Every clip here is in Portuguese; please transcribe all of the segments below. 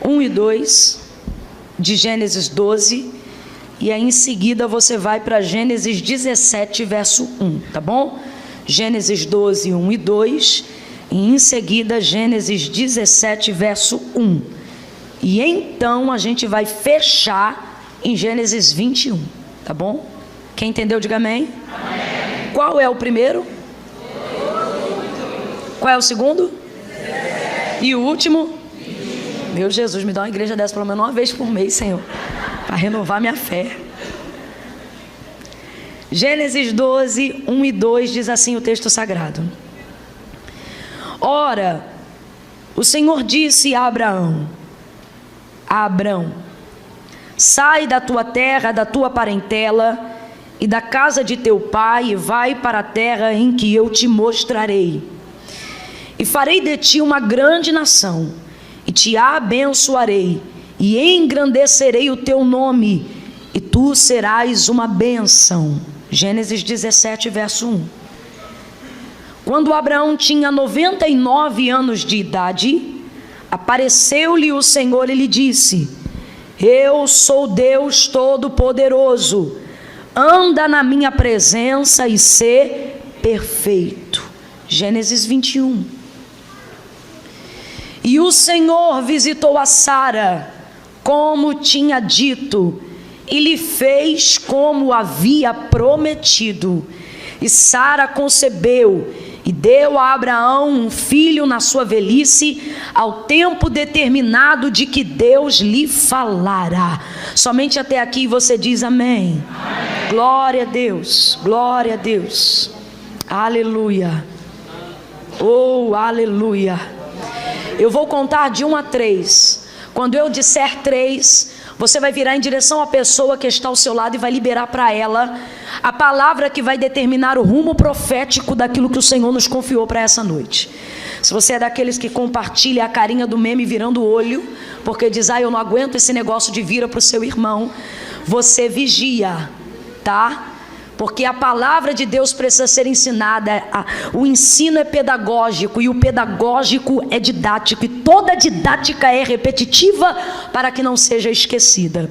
1 e 2 de Gênesis 12, e aí em seguida você vai para Gênesis 17, verso 1, tá bom? Gênesis 12, 1 e 2, e em seguida Gênesis 17, verso 1. E então a gente vai fechar em Gênesis 21, tá bom? Quem entendeu, diga amém. Amém. Qual é o primeiro? Qual é o segundo? E o último? Meu Jesus, me dá uma igreja dessa pelo menos uma vez por mês, Senhor, para renovar minha fé. Gênesis 12, 1 e 2 diz assim o texto sagrado: Ora, o Senhor disse a Abraão: Abrão, sai da tua terra, da tua parentela e da casa de teu pai, e vai para a terra em que eu te mostrarei. E farei de ti uma grande nação, e te abençoarei, e engrandecerei o teu nome, e tu serás uma bênção. Gênesis 17, verso 1. Quando Abraão tinha 99 anos de idade, apareceu-lhe o Senhor e lhe disse: Eu sou Deus Todo-Poderoso, anda na minha presença e sê perfeito. Gênesis 21. E o Senhor visitou a Sara, como tinha dito, e lhe fez como havia prometido. E Sara concebeu e deu a Abraão um filho na sua velhice, ao tempo determinado de que Deus lhe falara. Somente até aqui você diz amém. Amém. Glória a Deus, glória a Deus. Aleluia. Oh, aleluia. Eu vou contar de 1 a 3. Quando eu disser 3, você vai virar em direção à pessoa que está ao seu lado e vai liberar para ela a palavra que vai determinar o rumo profético daquilo que o Senhor nos confiou para essa noite. Se você é daqueles que compartilha a carinha do meme virando o olho, porque diz: eu não aguento esse negócio de vira para o seu irmão, você vigia, tá? Porque a palavra de Deus precisa ser ensinada. O ensino é pedagógico e o pedagógico é didático, e toda didática é repetitiva para que não seja esquecida.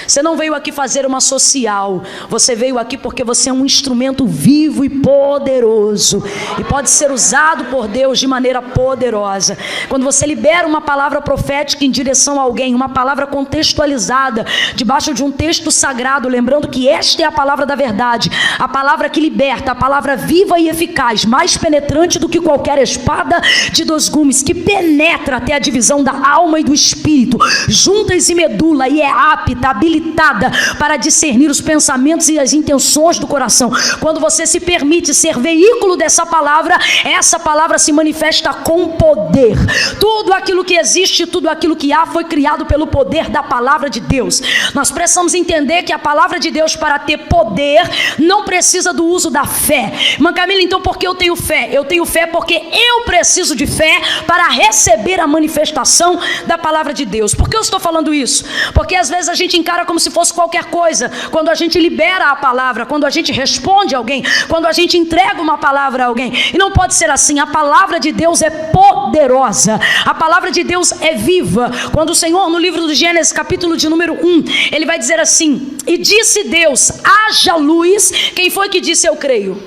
Você não veio aqui fazer uma social, você veio aqui porque você é um instrumento vivo e poderoso, e pode ser usado por Deus de maneira poderosa. Quando você libera uma palavra profética em direção a alguém, uma palavra contextualizada debaixo de um texto sagrado, lembrando que esta é a palavra da verdade, a palavra que liberta, a palavra viva e eficaz, mais penetrante do que qualquer espada de 2 gumes, que penetra até a divisão da alma e do espírito, juntas e medula, e é apta, habilitada para discernir os pensamentos e as intenções do coração. Quando você se permite ser veículo dessa palavra, essa palavra se manifesta com poder. Tudo aquilo que existe, tudo aquilo que há, foi criado pelo poder da palavra de Deus. Nós precisamos entender que a palavra de Deus, para ter poder, não precisa do uso da fé. Irmã Camila, então por que eu tenho fé? Eu tenho fé porque eu preciso de fé para receber a manifestação da palavra de Deus. Por que eu estou falando isso? Porque às vezes a gente encara como se fosse qualquer coisa, quando a gente libera a palavra, quando a gente responde a alguém, quando a gente entrega uma palavra a alguém. E não pode ser assim. A palavra de Deus é poderosa, a palavra de Deus é viva. Quando o Senhor, no livro do Gênesis, capítulo de número 1, ele vai dizer assim: e disse Deus, haja luz. Quem foi que disse eu creio?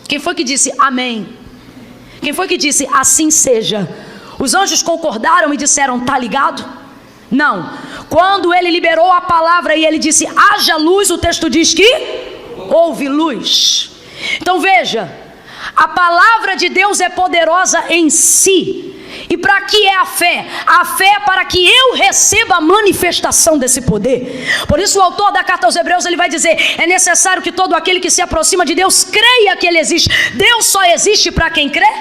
Quem foi que disse amém? Quem foi que disse assim seja? Os anjos concordaram e disseram tá ligado? Não. Quando ele liberou a palavra e ele disse haja luz, o texto diz que houve luz. Então veja, a palavra de Deus é poderosa em si. E para que é a fé? A fé é para que eu receba a manifestação desse poder. Por isso o autor da carta aos Hebreus, ele vai dizer: é necessário que todo aquele que se aproxima de Deus creia que ele existe. Deus só existe para quem crê?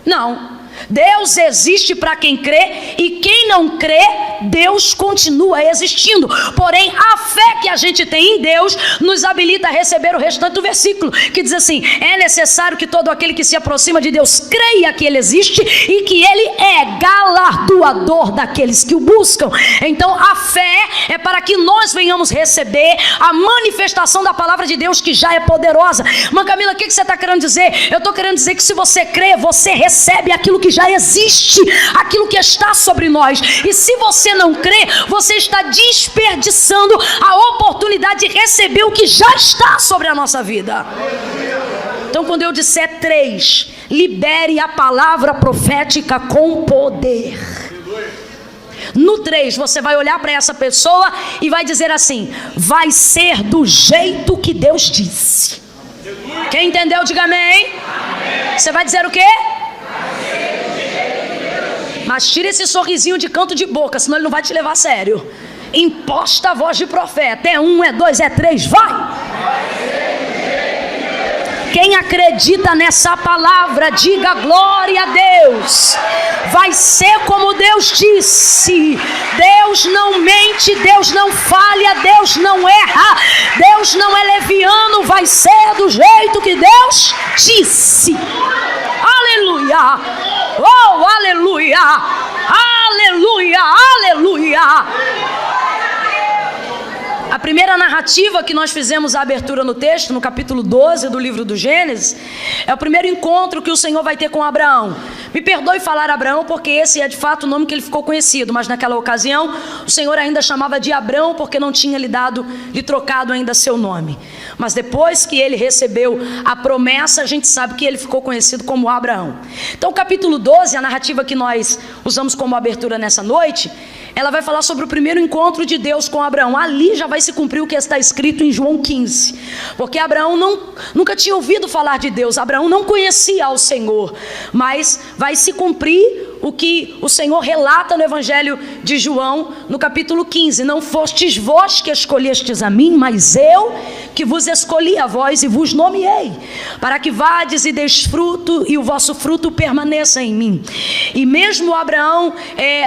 Não. Deus existe para quem crê, e quem não crê, Deus continua existindo. Porém, a fé que a gente tem em Deus nos habilita a receber o restante do versículo, que diz assim: é necessário que todo aquele que se aproxima de Deus creia que ele existe e que ele é galardoador daqueles que o buscam. Então a fé é para que nós venhamos receber a manifestação da palavra de Deus, que já é poderosa. Irmã Camila, o que você está querendo dizer? Eu estou querendo dizer que se você crê, você recebe aquilo que que já existe, aquilo que está sobre nós. E se você não crê, você está desperdiçando a oportunidade de receber o que já está sobre a nossa vida. Então, quando eu disser 3, libere a palavra profética com poder. No 3, você vai olhar para essa pessoa e vai dizer assim: vai ser do jeito que Deus disse. Quem entendeu, diga amém. Você vai dizer o quê? Mas tira esse sorrisinho de canto de boca, senão ele não vai te levar a sério. Imposta a voz de profeta. É 1, é 2, é 3, vai! Quem acredita nessa palavra, diga glória a Deus. Vai ser como Deus disse. Deus não mente, Deus não falha, Deus não erra, Deus não é leviano. Vai ser do jeito que Deus disse. Aleluia! Oh, aleluia! Aleluia! Aleluia! A primeira narrativa que nós fizemos a abertura no texto, no capítulo 12 do livro do Gênesis, é o primeiro encontro que o Senhor vai ter com Abraão. Me perdoe falar Abraão, porque esse é de fato o nome que ele ficou conhecido, mas naquela ocasião o Senhor ainda chamava de Abrão, porque não tinha lhe trocado ainda seu nome. Mas depois que ele recebeu a promessa, a gente sabe que ele ficou conhecido como Abraão. Então o capítulo 12, a narrativa que nós usamos como abertura nessa noite, ela vai falar sobre o primeiro encontro de Deus com Abraão. Ali já vai se cumprir o que está escrito em João 15. Porque Abraão nunca tinha ouvido falar de Deus. Abraão não conhecia ao Senhor. Mas vai se cumprir o que o Senhor relata no Evangelho de João, no capítulo 15. Não fostes vós que escolhestes a mim, mas eu que vos escolhi a vós e vos nomeei, para que vades e deis fruto, e o vosso fruto permaneça em mim. E mesmo Abraão,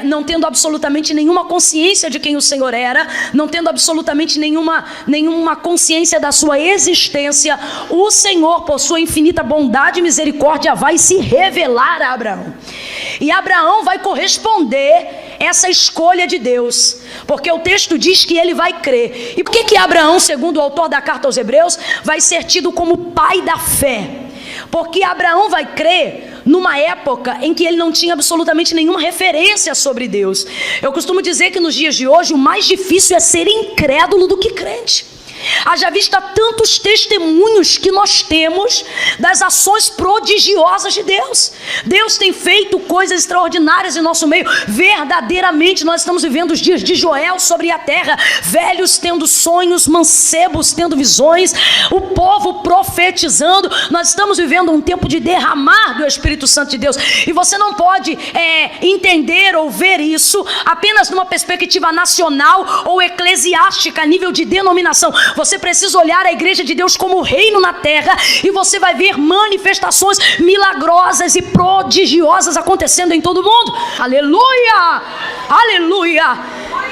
não tendo absolutamente nenhuma consciência de quem o Senhor era, não tendo absolutamente nenhuma consciência da sua existência, o Senhor, por sua infinita bondade e misericórdia, vai se revelar a Abraão. E Abraão vai corresponder essa escolha de Deus, porque o texto diz que ele vai crer. E por que Abraão, segundo o autor da carta aos Hebreus, vai ser tido como pai da fé? Porque Abraão vai crer numa época em que ele não tinha absolutamente nenhuma referência sobre Deus. Eu costumo dizer que nos dias de hoje o mais difícil é ser incrédulo do que crente. Haja vista tantos testemunhos que nós temos das ações prodigiosas de Deus. Deus tem feito coisas extraordinárias em nosso meio. Verdadeiramente nós estamos vivendo os dias de Joel sobre a terra. Velhos tendo sonhos, mancebos tendo visões, o povo profetizando. Nós estamos vivendo um tempo de derramar do Espírito Santo de Deus. E você não pode entender ou ver isso apenas numa perspectiva nacional ou eclesiástica, a nível de denominação. Você precisa olhar a igreja de Deus como reino na terra, e você vai ver manifestações milagrosas e prodigiosas acontecendo em todo o mundo. Aleluia! Aleluia!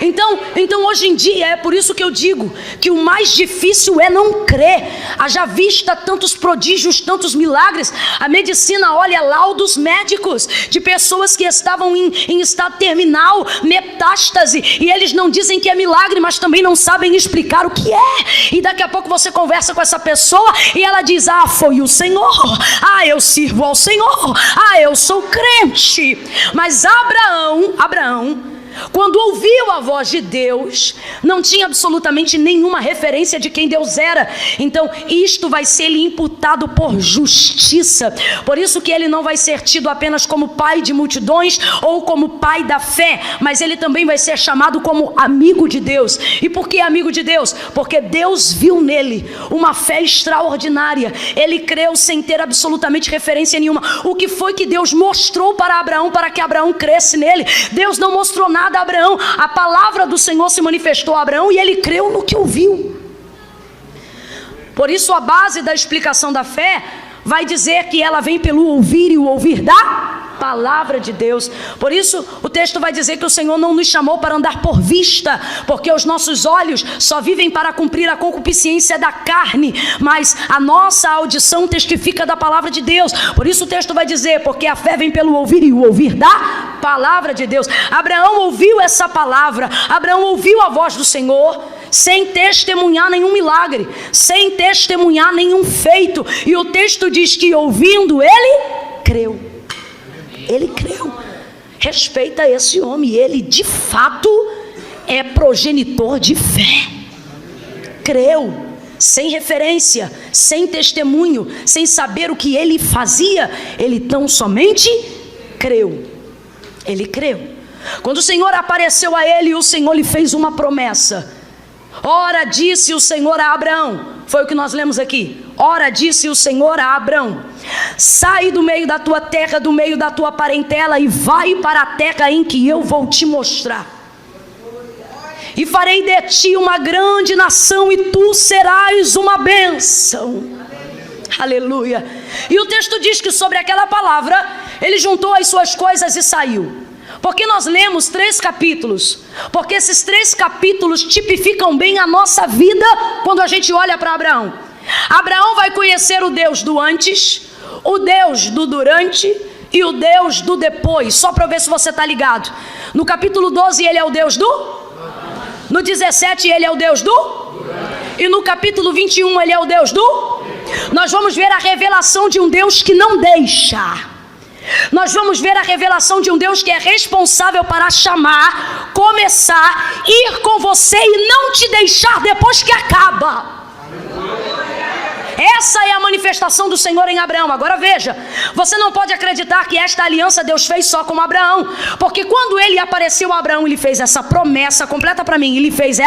Então hoje em dia é por isso que eu digo que o mais difícil é não crer. Haja vista tantos prodígios, tantos milagres. A medicina olha laudos médicos de pessoas que estavam em estado terminal, metástase, e eles não dizem que é milagre, mas também não sabem explicar o que é. E daqui a pouco você conversa com essa pessoa e ela diz: ah, foi o Senhor, ah, eu sirvo ao Senhor, ah, eu sou crente. Mas Abraão, quando ouviu a voz de Deus, não tinha absolutamente nenhuma referência de quem Deus era. Então isto vai ser lhe imputado por justiça. Por isso que ele não vai ser tido apenas como pai de multidões ou como pai da fé, mas ele também vai ser chamado como amigo de Deus. E por que amigo de Deus? Porque Deus viu nele uma fé extraordinária. Ele creu sem ter absolutamente referência nenhuma. O que foi que Deus mostrou para Abraão, para que Abraão cresce nele? Deus não mostrou nada a Abraão. A palavra do Senhor se manifestou a Abraão e ele creu no que ouviu. Por isso a base da explicação da fé vai dizer que ela vem pelo ouvir, e o ouvir da palavra de Deus. Por isso o texto vai dizer que o Senhor não nos chamou para andar por vista, porque os nossos olhos só vivem para cumprir a concupiscência da carne, mas a nossa audição testifica da palavra de Deus. Por isso o texto vai dizer: porque a fé vem pelo ouvir, e o ouvir da palavra de Deus. Abraão ouviu essa palavra, Abraão ouviu a voz do Senhor, sem testemunhar nenhum milagre, sem testemunhar nenhum feito, e o texto diz que ouvindo ele, creu. Ele creu. Respeita esse homem, ele de fato é progenitor de fé. Creu, sem referência, sem testemunho, sem saber o que ele fazia, ele tão somente creu. Ele creu. Quando o Senhor apareceu a ele, o Senhor lhe fez uma promessa. Ora, disse o Senhor a Abraão, foi o que nós lemos aqui. Ora, disse o Senhor a Abraão: sai do meio da tua terra, do meio da tua parentela, e vai para a terra em que eu vou te mostrar. E farei de ti uma grande nação, e tu serás uma bênção. Aleluia. E o texto diz que sobre aquela palavra, ele juntou as suas coisas e saiu. Porque nós lemos 3 capítulos, porque esses 3 capítulos tipificam bem a nossa vida quando a gente olha para Abraão. Abraão vai conhecer o Deus do antes, o Deus do durante e o Deus do depois. Só para ver se você está ligado. No capítulo 12 ele é o Deus do? No 17 ele é o Deus do? E no capítulo 21 ele é o Deus do? Nós vamos ver a revelação de um Deus que não deixa. Nós vamos ver a revelação de um Deus que é responsável para chamar, começar, ir com você e não te deixar depois que acaba. Essa é a manifestação do Senhor em Abraão. Agora veja, você não pode acreditar que esta aliança Deus fez só com Abraão, porque quando ele apareceu a Abraão, ele fez essa promessa, completa para mim, ele fez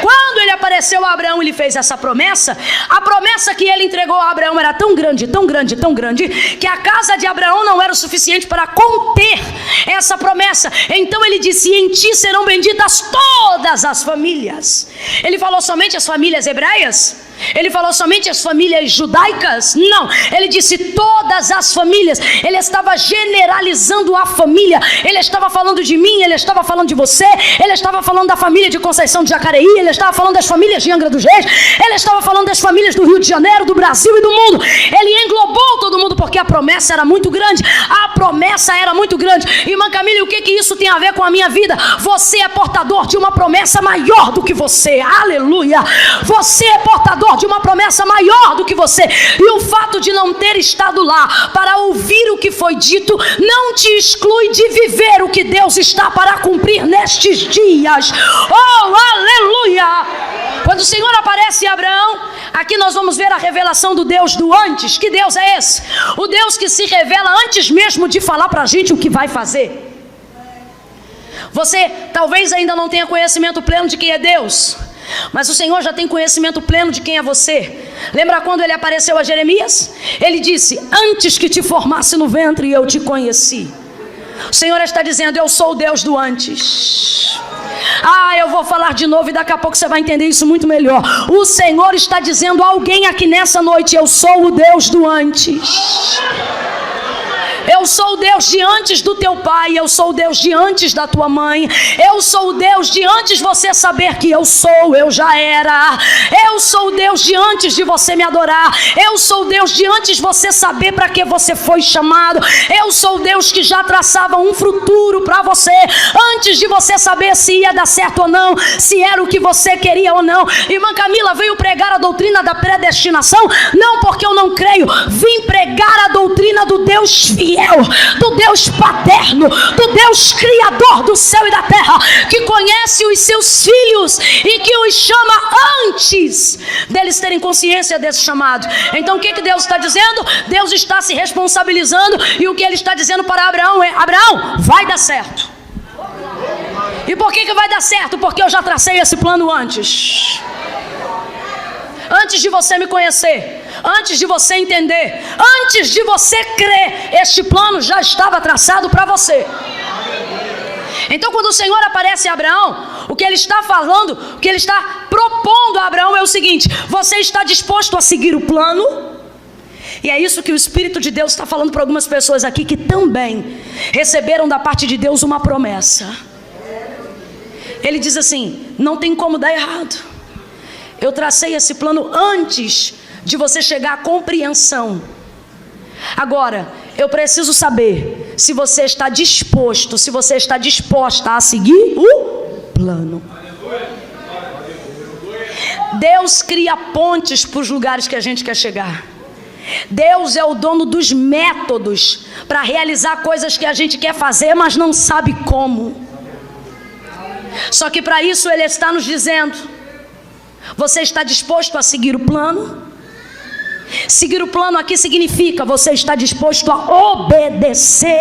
quando ele apareceu a Abraão, ele fez essa promessa. A promessa que ele entregou a Abraão era tão grande, tão grande, tão grande, que a casa de Abraão não era o suficiente para conter essa promessa. Então ele disse: em ti serão benditas todas as famílias. Ele falou somente as famílias hebreias? Ele falou somente as famílias judaicas? Não, ele disse todas as famílias. Ele estava generalizando a família. Ele estava falando de mim, ele estava falando de você, ele estava falando da família de Conceição de Jacareí, ele estava falando das famílias de Angra dos Reis, ele estava falando das famílias do Rio de Janeiro, do Brasil e do mundo. Ele englobou todo mundo porque a promessa era muito grande. A promessa era muito grande. Irmã Camila, o que isso tem a ver com a minha vida? Você é portador de uma promessa maior do que você. Aleluia. Você é portador de uma promessa maior do que você. E o fato de não ter estado lá para ouvir o que foi dito não te exclui de viver o que Deus está para cumprir nestes dias. Oh, aleluia! Quando o Senhor aparece a Abraão, aqui nós vamos ver a revelação do Deus do antes. Que Deus é esse? O Deus que se revela antes mesmo de falar para a gente o que vai fazer. Você talvez ainda não tenha conhecimento pleno de quem é Deus, mas o Senhor já tem conhecimento pleno de quem é você. Lembra quando ele apareceu a Jeremias? Ele disse: antes que te formasse no ventre eu te conheci. O Senhor está dizendo: eu sou o Deus do antes. Eu vou falar de novo e daqui a pouco você vai entender isso muito melhor. O Senhor está dizendo a alguém aqui nessa noite: eu sou o Deus do antes. Eu sou o Deus de antes do teu pai, eu sou o Deus de antes da tua mãe, eu sou o Deus de antes você saber que eu sou, eu já era. Eu sou o Deus de antes de você me adorar, eu sou o Deus de antes você saber para que você foi chamado. Eu sou o Deus que já traçava um futuro para você, antes de você saber se ia dar certo ou não, se era o que você queria ou não. Irmã Camila veio pregar a doutrina da predestinação? Não, porque eu não creio. Vim pregar a doutrina do Deus fiel, do Deus paterno, do Deus criador do céu e da terra, que conhece os seus filhos e que os chama antes deles terem consciência desse chamado. Então o que Deus está dizendo? Deus está se responsabilizando, e o que ele está dizendo para Abraão é: Abraão, vai dar certo. E por que vai dar certo? Porque eu já tracei esse plano antes. Antes de você me conhecer, antes de você entender, antes de você crer, este plano já estava traçado para você. Então quando o Senhor aparece a Abraão, o que ele está falando, o que ele está propondo a Abraão é o seguinte: você está disposto a seguir o plano? E é isso que o Espírito de Deus está falando para algumas pessoas aqui que também receberam da parte de Deus uma promessa. Ele diz assim: não tem como dar errado. Eu tracei esse plano antes de você chegar à compreensão. Agora, eu preciso saber se você está disposto, se você está disposta a seguir o plano. Deus cria pontes para os lugares que a gente quer chegar. Deus é o dono dos métodos para realizar coisas que a gente quer fazer, mas não sabe como. Só que para isso Ele está nos dizendo: você está disposto a seguir o plano? Seguir o plano aqui significa você está disposto a obedecer.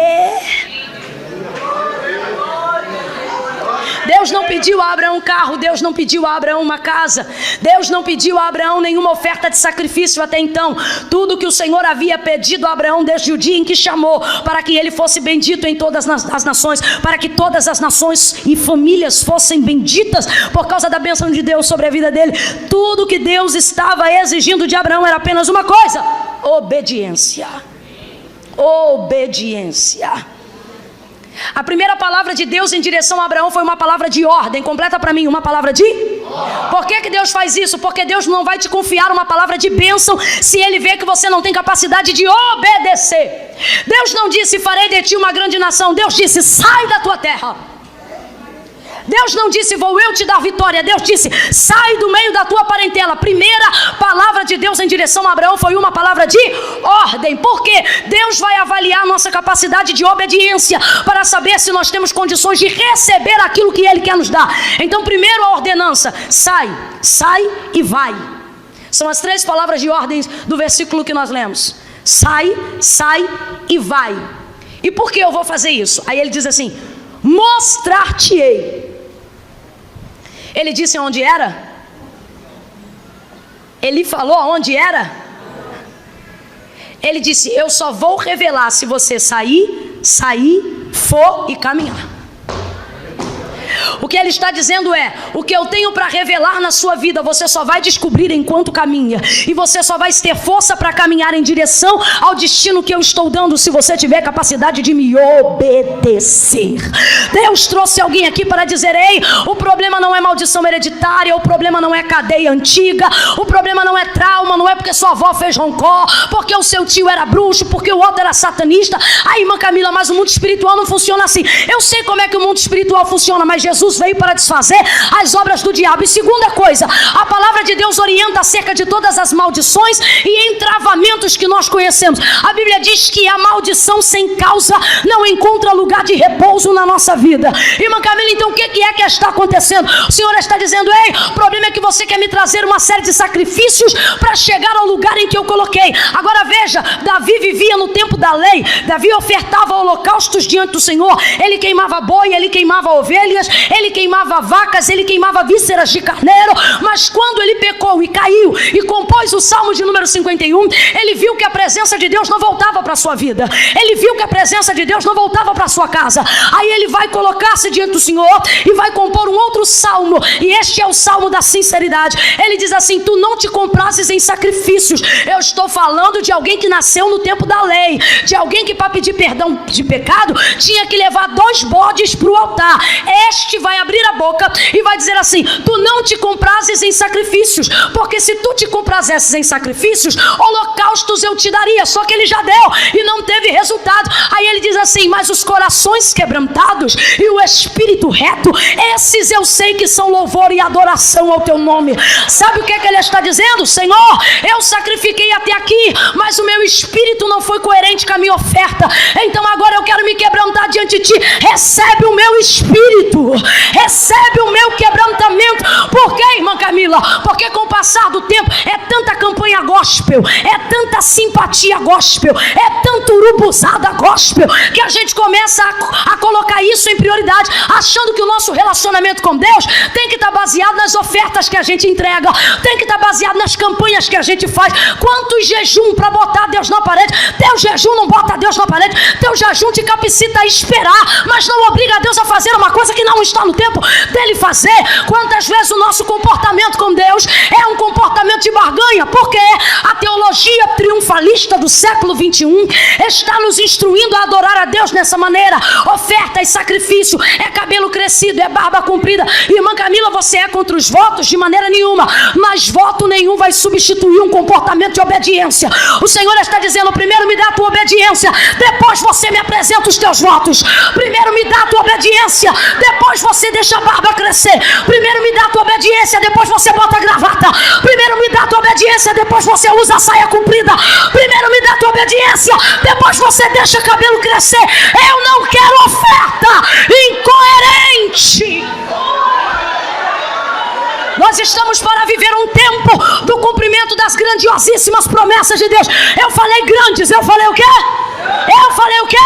Deus não pediu a Abraão um carro, Deus não pediu a Abraão uma casa, Deus não pediu a Abraão nenhuma oferta de sacrifício até então. Tudo que o Senhor havia pedido a Abraão desde o dia em que chamou, para que ele fosse bendito em todas as nações, para que todas as nações e famílias fossem benditas por causa da bênção de Deus sobre a vida dele. Tudo que Deus estava exigindo de Abraão era apenas uma coisa: obediência. Obediência. A primeira palavra de Deus em direção a Abraão foi uma palavra de ordem. Completa para mim, uma palavra de ordem. Por que Deus faz isso? Porque Deus não vai te confiar uma palavra de bênção se Ele vê que você não tem capacidade de obedecer. Deus não disse: farei de ti uma grande nação. Deus disse: sai da tua terra. Deus não disse: vou eu te dar vitória. Deus disse: sai do meio da tua parentela. Primeira palavra de Deus em direção a Abraão foi uma palavra de ordem. Por quê? Deus vai avaliar nossa capacidade de obediência para saber se nós temos condições de receber aquilo que Ele quer nos dar. Então, primeiro a ordenança: sai, sai e vai. São as 3 palavras de ordem do versículo que nós lemos: sai, sai e vai. E por que eu vou fazer isso? Aí ele diz assim: mostrar-te-ei. Ele disse onde era? Ele falou onde era? Ele disse: eu só vou revelar se você sair, for e caminhar. O que ele está dizendo é: o que eu tenho para revelar na sua vida, você só vai descobrir enquanto caminha. E você só vai ter força para caminhar em direção ao destino que eu estou dando se você tiver capacidade de me obedecer. Deus trouxe alguém aqui para dizer: ei, o problema não é maldição hereditária, o problema não é cadeia antiga, o problema não é trauma, não é porque sua avó fez roncó, porque o seu tio era bruxo, porque o outro era satanista. Aí, irmã Camila, mas o mundo espiritual não funciona assim. Eu sei como é que o mundo espiritual funciona, mas Jesus veio para desfazer as obras do diabo. E segunda coisa, a palavra de Deus orienta acerca de todas as maldições e entravamentos que nós conhecemos. A Bíblia diz que a maldição sem causa não encontra lugar de repouso na nossa vida. Irmã Camila, então o que é que está acontecendo? O Senhor está dizendo: ei, o problema é que você quer me trazer uma série de sacrifícios para chegar ao lugar em que eu coloquei. Agora veja, Davi vivia no tempo da lei. Davi ofertava holocaustos diante do Senhor. Ele queimava boi, ele queimava ovelhas, ele queimava vacas, ele queimava vísceras de carneiro. Mas quando ele pecou e caiu e compôs o Salmo de número 51, ele viu que a presença de Deus não voltava para a sua vida. Ele viu que a presença de Deus não voltava para a sua casa. Aí ele vai colocar-se diante do Senhor e vai compor um outro salmo. E este é o salmo da sinceridade. Ele diz assim: tu não te comprases em sacrifícios. Eu estou falando de alguém que nasceu no tempo da lei, de alguém que para pedir perdão de pecado tinha que levar 2 bodes para o altar. Este vai abrir a boca e vai dizer assim: tu não te comprases em sacrifícios, porque se tu te comprasses em sacrifícios, holocaustos eu te daria. Só que ele já deu e não teve resultado. Aí ele diz assim: mas os corações quebrantados e o espírito reto, esses eu sei que são louvor e adoração ao teu nome. Sabe o que ele está dizendo? Senhor, eu sacrifiquei até aqui, mas o meu espírito não foi coerente com a minha oferta. Então agora eu quero me quebrantar diante de ti. Recebe o meu espírito, recebe o meu quebrantamento. Por quê, irmã Camila? Porque com o passar do tempo é tanta campanha gospel, é tanta simpatia gospel, é tanta urubuzada gospel, que a gente começa a colocar isso em prioridade, achando que o nosso relacionamento com Deus tem que estar baseado nas ofertas que a gente entrega, tem que estar baseado nas campanhas que a gente faz. Quantos jejum para botar Deus na parede? Teu jejum não bota Deus na parede. Teu jejum te capacita a esperar, mas não obriga Deus a fazer uma coisa que não está no tempo dele fazer. Quantas vezes o nosso comportamento com Deus é um comportamento de barganha? Porque a teologia triunfalista do século 21 está nos instruindo a adorar a Deus nessa maneira. Oferta e sacrifício, é cabelo crescido, é barba comprida. Irmã Camila, você é contra os votos? De maneira nenhuma, mas voto nenhum vai substituir um comportamento de obediência. O Senhor está dizendo: primeiro me dá a tua obediência, depois você me apresenta os teus votos. Primeiro me dá a tua obediência, depois você deixa a barba crescer. Primeiro me dá a tua obediência, depois você bota a gravata. Primeiro me dá a tua obediência, depois você usa a saia comprida. Primeiro me dá a tua obediência, depois você deixa o cabelo crescer. Eu não quero oferta incoerente. Nós estamos para viver um tempo do cumprimento das grandiosíssimas promessas de Deus. Eu falei grandes, eu falei o quê? Eu falei o quê?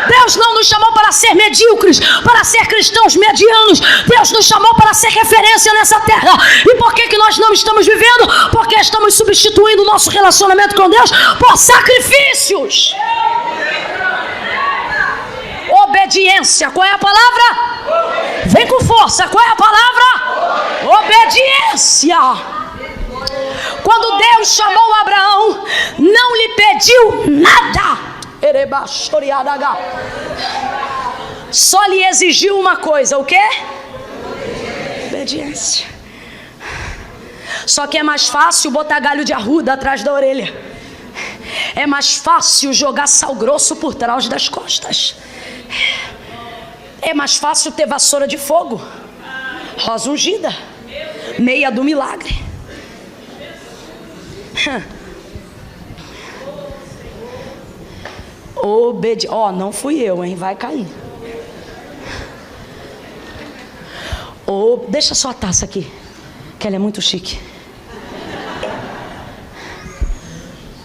Deus não nos chamou para ser medíocres, para ser cristãos medianos. Deus nos chamou para ser referência nessa terra. E por que nós não estamos vivendo? Porque estamos substituindo o nosso relacionamento com Deus por sacrifícios. Obediência, qual é a palavra? Vem com força, qual é a palavra? Obediência. Quando Deus chamou Abraão, não lhe pediu nada. Só lhe exigiu uma coisa, o quê? Obediência. Só que é mais fácil botar galho de arruda atrás da orelha. É mais fácil jogar sal grosso por trás das costas. É mais fácil ter vassoura de fogo, rosa ungida, meia do milagre. Não fui eu, hein? Vai cair. Deixa só a taça aqui, que ela é muito chique.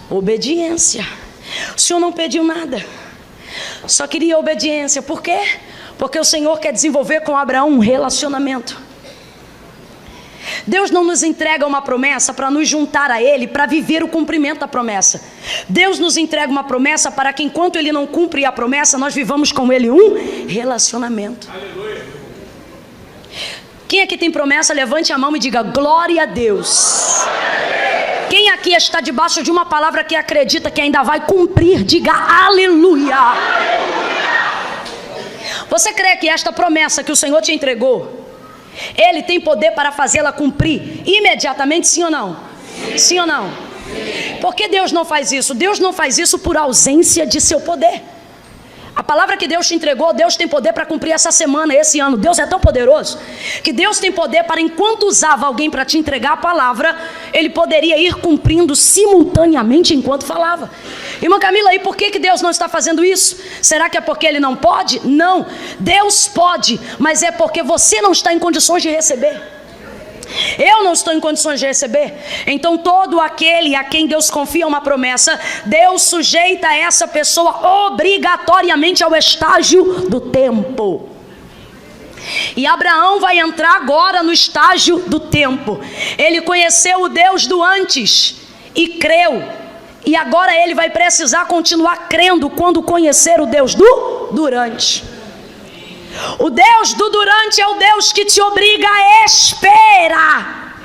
Obediência. O Senhor não pediu nada, só queria obediência. Por quê? Porque o Senhor quer desenvolver com Abraão um relacionamento. Deus não nos entrega uma promessa para nos juntar a Ele, para viver o cumprimento da promessa. Deus nos entrega uma promessa para que enquanto Ele não cumpre a promessa, nós vivamos com Ele um relacionamento. Aleluia. Quem aqui tem promessa, levante a mão e diga glória a Deus. Quem aqui está debaixo de uma palavra que acredita que ainda vai cumprir, diga aleluia. Você crê que esta promessa que o Senhor te entregou, Ele tem poder para fazê-la cumprir imediatamente, sim ou não? Sim ou não? Por que Deus não faz isso? Deus não faz isso por ausência de seu poder. A palavra que Deus te entregou, Deus tem poder para cumprir essa semana, esse ano. Deus é tão poderoso que Deus tem poder para, enquanto usava alguém para te entregar a palavra, Ele poderia ir cumprindo simultaneamente enquanto falava. Irmã Camila, e por que Deus não está fazendo isso? Será que é porque Ele não pode? Não, Deus pode, mas é porque você não está em condições de receber. Eu não estou em condições de receber. Então todo aquele a quem Deus confia uma promessa, Deus sujeita essa pessoa obrigatoriamente ao estágio do tempo. E Abraão vai entrar agora no estágio do tempo. Ele conheceu o Deus do antes e creu. E agora ele vai precisar continuar crendo quando conhecer o Deus do durante. O Deus do durante é o Deus que te obriga a esperar.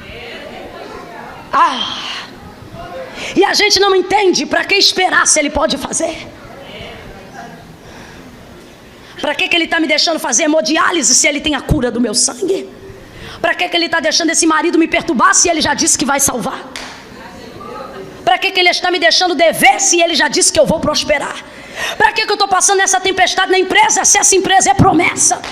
E a gente não entende para que esperar se Ele pode fazer. Para que Ele está me deixando fazer hemodiálise se Ele tem a cura do meu sangue? Para que Ele está deixando esse marido me perturbar se Ele já disse que vai salvar? Para que Ele está me deixando dever se Ele já disse que eu vou prosperar? Para que eu estou passando essa tempestade na empresa se essa empresa é promessa?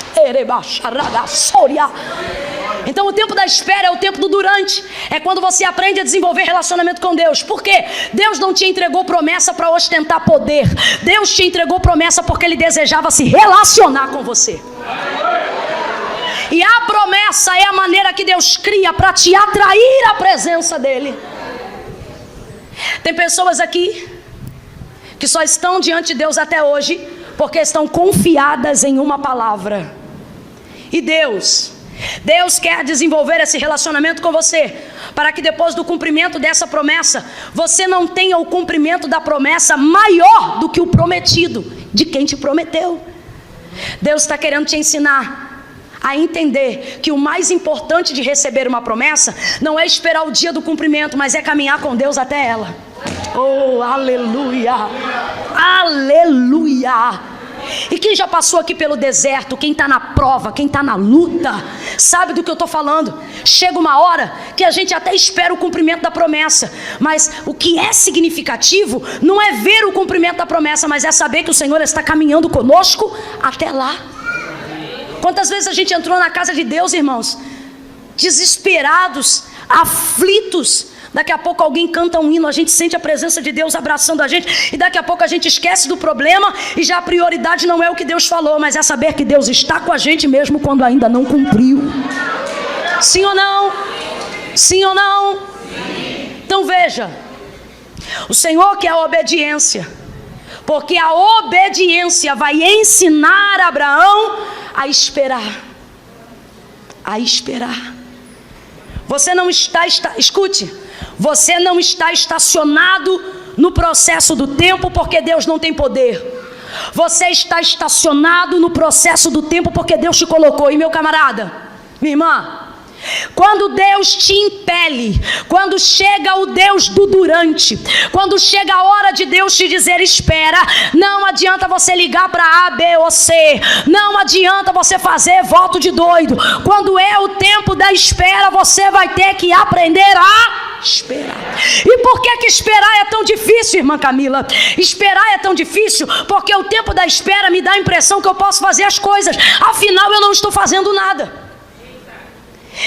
Então o tempo da espera é o tempo do durante. É quando você aprende a desenvolver relacionamento com Deus. Por quê? Deus não te entregou promessa para ostentar poder. Deus te entregou promessa porque Ele desejava se relacionar com você. E a promessa é a maneira que Deus cria para te atrair à presença dEle. Tem pessoas aqui que só estão diante de Deus até hoje porque estão confiadas em uma palavra. E Deus quer desenvolver esse relacionamento com você, para que depois do cumprimento dessa promessa, você não tenha o cumprimento da promessa maior do que o prometido de quem te prometeu. Deus está querendo te ensinar a entender que o mais importante de receber uma promessa não é esperar o dia do cumprimento, mas é caminhar com Deus até ela. Oh, aleluia, aleluia. E quem já passou aqui pelo deserto, quem está na prova, quem está na luta, sabe do que eu estou falando. Chega uma hora que a gente até espera o cumprimento da promessa, mas o que é significativo não é ver o cumprimento da promessa, mas é saber que o Senhor está caminhando conosco até lá. Quantas vezes a gente entrou na casa de Deus, irmãos, desesperados, aflitos. Daqui a pouco alguém canta um hino, a gente sente a presença de Deus abraçando a gente, e daqui a pouco a gente esquece do problema, e já a prioridade não é o que Deus falou, mas é saber que Deus está com a gente mesmo quando ainda não cumpriu. Sim ou não? Sim ou não? Então veja, o Senhor quer a obediência, porque a obediência vai ensinar Abraão a esperar. A esperar. Você não está, escute, você não está estacionado no processo do tempo porque Deus não tem poder. Você está estacionado no processo do tempo porque Deus te colocou. E meu camarada, minha irmã, quando Deus te impele, quando chega o Deus do durante, quando chega a hora de Deus te dizer espera, não adianta você ligar para A, B ou C, não adianta você fazer voto de doido. Quando é o tempo da espera, você vai ter que aprender a esperar. E por que esperar é tão difícil, irmã Camila? Esperar é tão difícil porque o tempo da espera me dá a impressão que eu posso fazer as coisas, afinal eu não estou fazendo nada.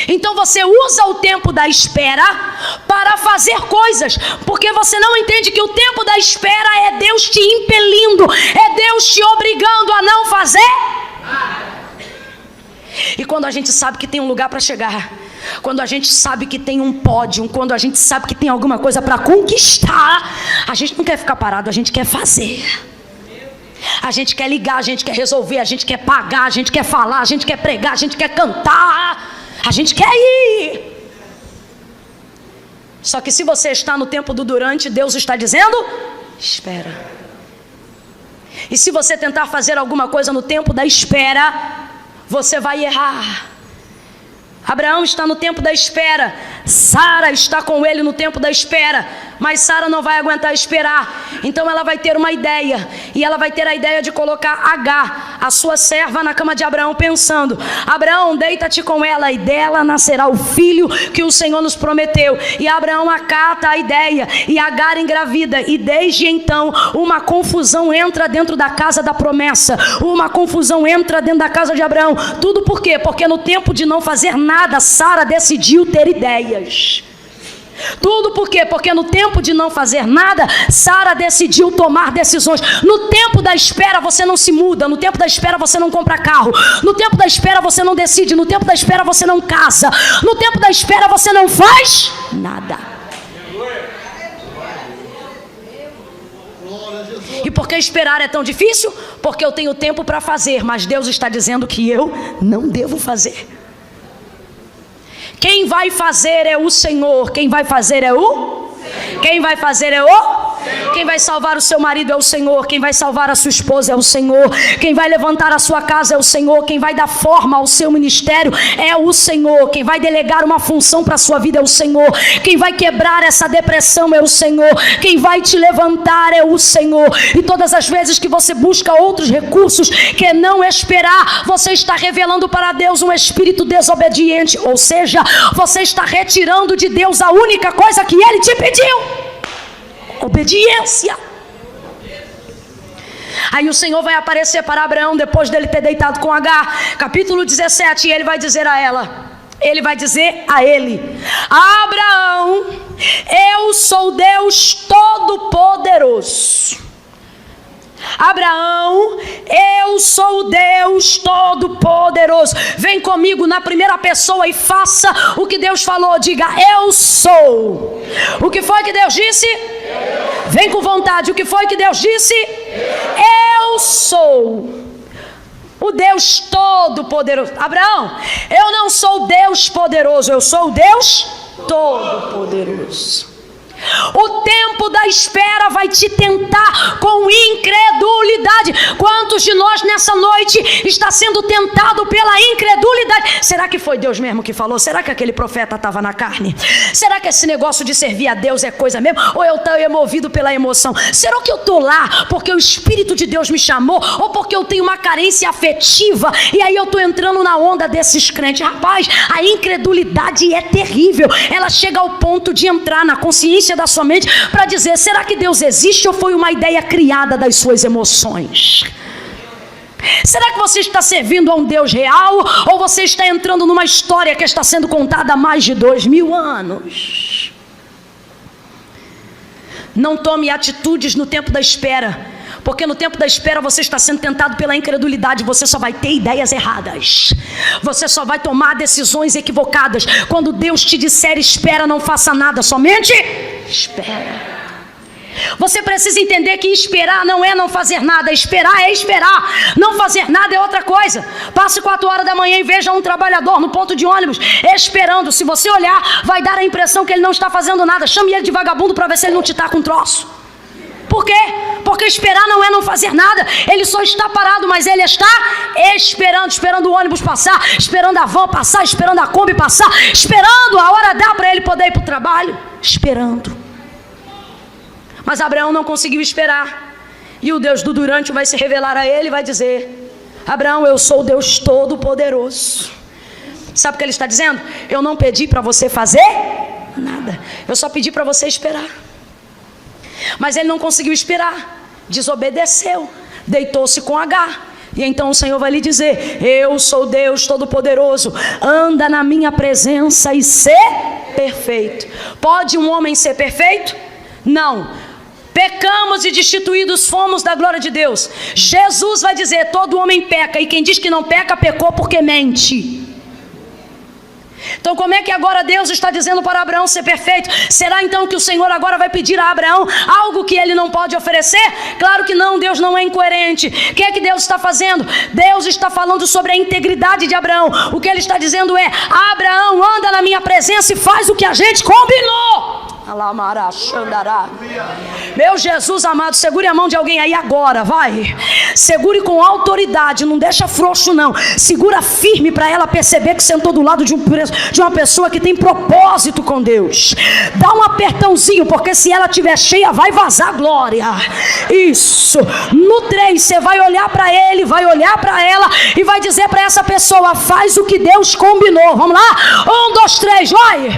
Então você usa o tempo da espera para fazer coisas, porque você não entende que o tempo da espera é Deus te impelindo, é Deus te obrigando a não fazer. E quando a gente sabe que tem um lugar para chegar, quando a gente sabe que tem um pódio, quando a gente sabe que tem alguma coisa para conquistar, a gente não quer ficar parado, a gente quer fazer. A gente quer ligar, a gente quer resolver, a gente quer pagar, a gente quer falar, a gente quer pregar, a gente quer cantar. A gente quer ir. Só que se você está no tempo do durante, Deus está dizendo, espera. E se você tentar fazer alguma coisa no tempo da espera, você vai errar. Abraão está no tempo da espera, Sara está com ele no tempo da espera, mas Sara não vai aguentar esperar. Então ela vai ter uma ideia, e ela vai ter a ideia de colocar Agar, a sua serva, na cama de Abraão, pensando: Abraão, deita-te com ela, e dela nascerá o filho que o Senhor nos prometeu. E Abraão acata a ideia, e Agar engravida, e desde então uma confusão entra dentro da casa da promessa, uma confusão entra dentro da casa de Abraão. Tudo por quê? Porque no tempo de não fazer nada, Sara decidiu ter ideias. Tudo por quê? Porque no tempo de não fazer nada, Sara decidiu tomar decisões. No tempo da espera você não se muda, no tempo da espera você não compra carro, no tempo da espera você não decide, no tempo da espera você não casa, no tempo da espera você não faz nada. E por que esperar é tão difícil? Porque eu tenho tempo para fazer, mas Deus está dizendo que eu não devo fazer. Quem vai fazer é o Senhor. Quem vai fazer é o? Quem vai fazer é o? Quem vai salvar o seu marido é o Senhor. Quem vai salvar a sua esposa é o Senhor. Quem vai levantar a sua casa é o Senhor. Quem vai dar forma ao seu ministério é o Senhor. Quem vai delegar uma função para a sua vida é o Senhor. Quem vai quebrar essa depressão é o Senhor. Quem vai te levantar é o Senhor. E todas as vezes que você busca outros recursos que não esperar, você está revelando para Deus um espírito desobediente. Ou seja, você está retirando de Deus a única coisa que Ele te pediu: obediência. Aí o Senhor vai aparecer para Abraão depois dele ter deitado com Agar, capítulo 17, e ele vai dizer a ela, ele vai dizer a ele: Abraão, eu sou Deus Todo-Poderoso. Abraão, eu sou Deus Todo-Poderoso. Vem comigo na primeira pessoa e faça o que Deus falou. Diga: eu sou. O que foi que Deus disse? Vem com vontade. O que foi que Deus disse? Eu sou o Deus Todo-Poderoso. Abraão, eu não sou Deus poderoso, eu sou o Deus Todo-Poderoso. O tempo da espera vai te tentar com incredulidade. Quantos de nós nessa noite está sendo tentado pela incredulidade? Será que foi Deus mesmo que falou? Será que aquele profeta estava na carne? Será que esse negócio de servir a Deus é coisa mesmo? Ou eu estou movido pela emoção? Será que eu estou lá porque o Espírito de Deus me chamou? Ou porque eu tenho uma carência afetiva e aí eu estou entrando na onda desses crentes? Rapaz, a incredulidade é terrível. Ela chega ao ponto de entrar na consciência da sua mente para dizer: será que Deus existe ou foi uma ideia criada das suas emoções? Será que você está servindo a um Deus real? Ou você está entrando numa história que está sendo contada há mais de 2000 anos? Não tome atitudes no tempo da espera, porque no tempo da espera você está sendo tentado pela incredulidade. Você só vai ter ideias erradas, você só vai tomar decisões equivocadas. Quando Deus te disser espera, não faça nada, somente espera. Você precisa entender que esperar não é não fazer nada. Esperar é esperar. Não fazer nada é outra coisa. Passe 4 horas da manhã e veja um trabalhador no ponto de ônibus esperando. Se você olhar, vai dar a impressão que ele não está fazendo nada. Chame ele de vagabundo para ver se ele não te tá com um troço. Por quê? Porque esperar não é não fazer nada. Ele só está parado, mas ele está esperando. Esperando o ônibus passar, esperando a van passar, esperando a Kombi passar, esperando a hora dar para ele poder ir para o trabalho. Esperando. Mas Abraão não conseguiu esperar. E o Deus do durante vai se revelar a ele e vai dizer: Abraão, eu sou o Deus Todo-Poderoso. Sabe o que ele está dizendo? Eu não pedi para você fazer nada. Eu só pedi para você esperar. Mas ele não conseguiu esperar. Desobedeceu. Deitou-se com Agar. E então o Senhor vai lhe dizer: eu sou Deus Todo-Poderoso. Anda na minha presença e ser perfeito. Pode um homem ser perfeito? Não. Pecamos e destituídos fomos da glória de Deus. Jesus vai dizer: todo homem peca, e quem diz que não peca, pecou porque mente. Então como é que agora Deus está dizendo para Abraão ser perfeito? Será então que o Senhor agora vai pedir a Abraão algo que ele não pode oferecer? Claro que não, Deus não é incoerente. O que é que Deus está fazendo? Deus está falando sobre a integridade de Abraão. O que ele está dizendo é: Abraão, anda na minha presença e faz o que a gente combinou. Meu Jesus amado, segure a mão de alguém aí agora, vai. Segure com autoridade, não deixa frouxo não. Segura firme para ela perceber que sentou do lado de uma pessoa que tem propósito com Deus. Dá um apertãozinho, porque se ela estiver cheia, vai vazar glória. Isso. No 3, você vai olhar para ele, vai olhar para ela e vai dizer para essa pessoa: faz o que Deus combinou. Vamos lá? 1, 2, 3, vai.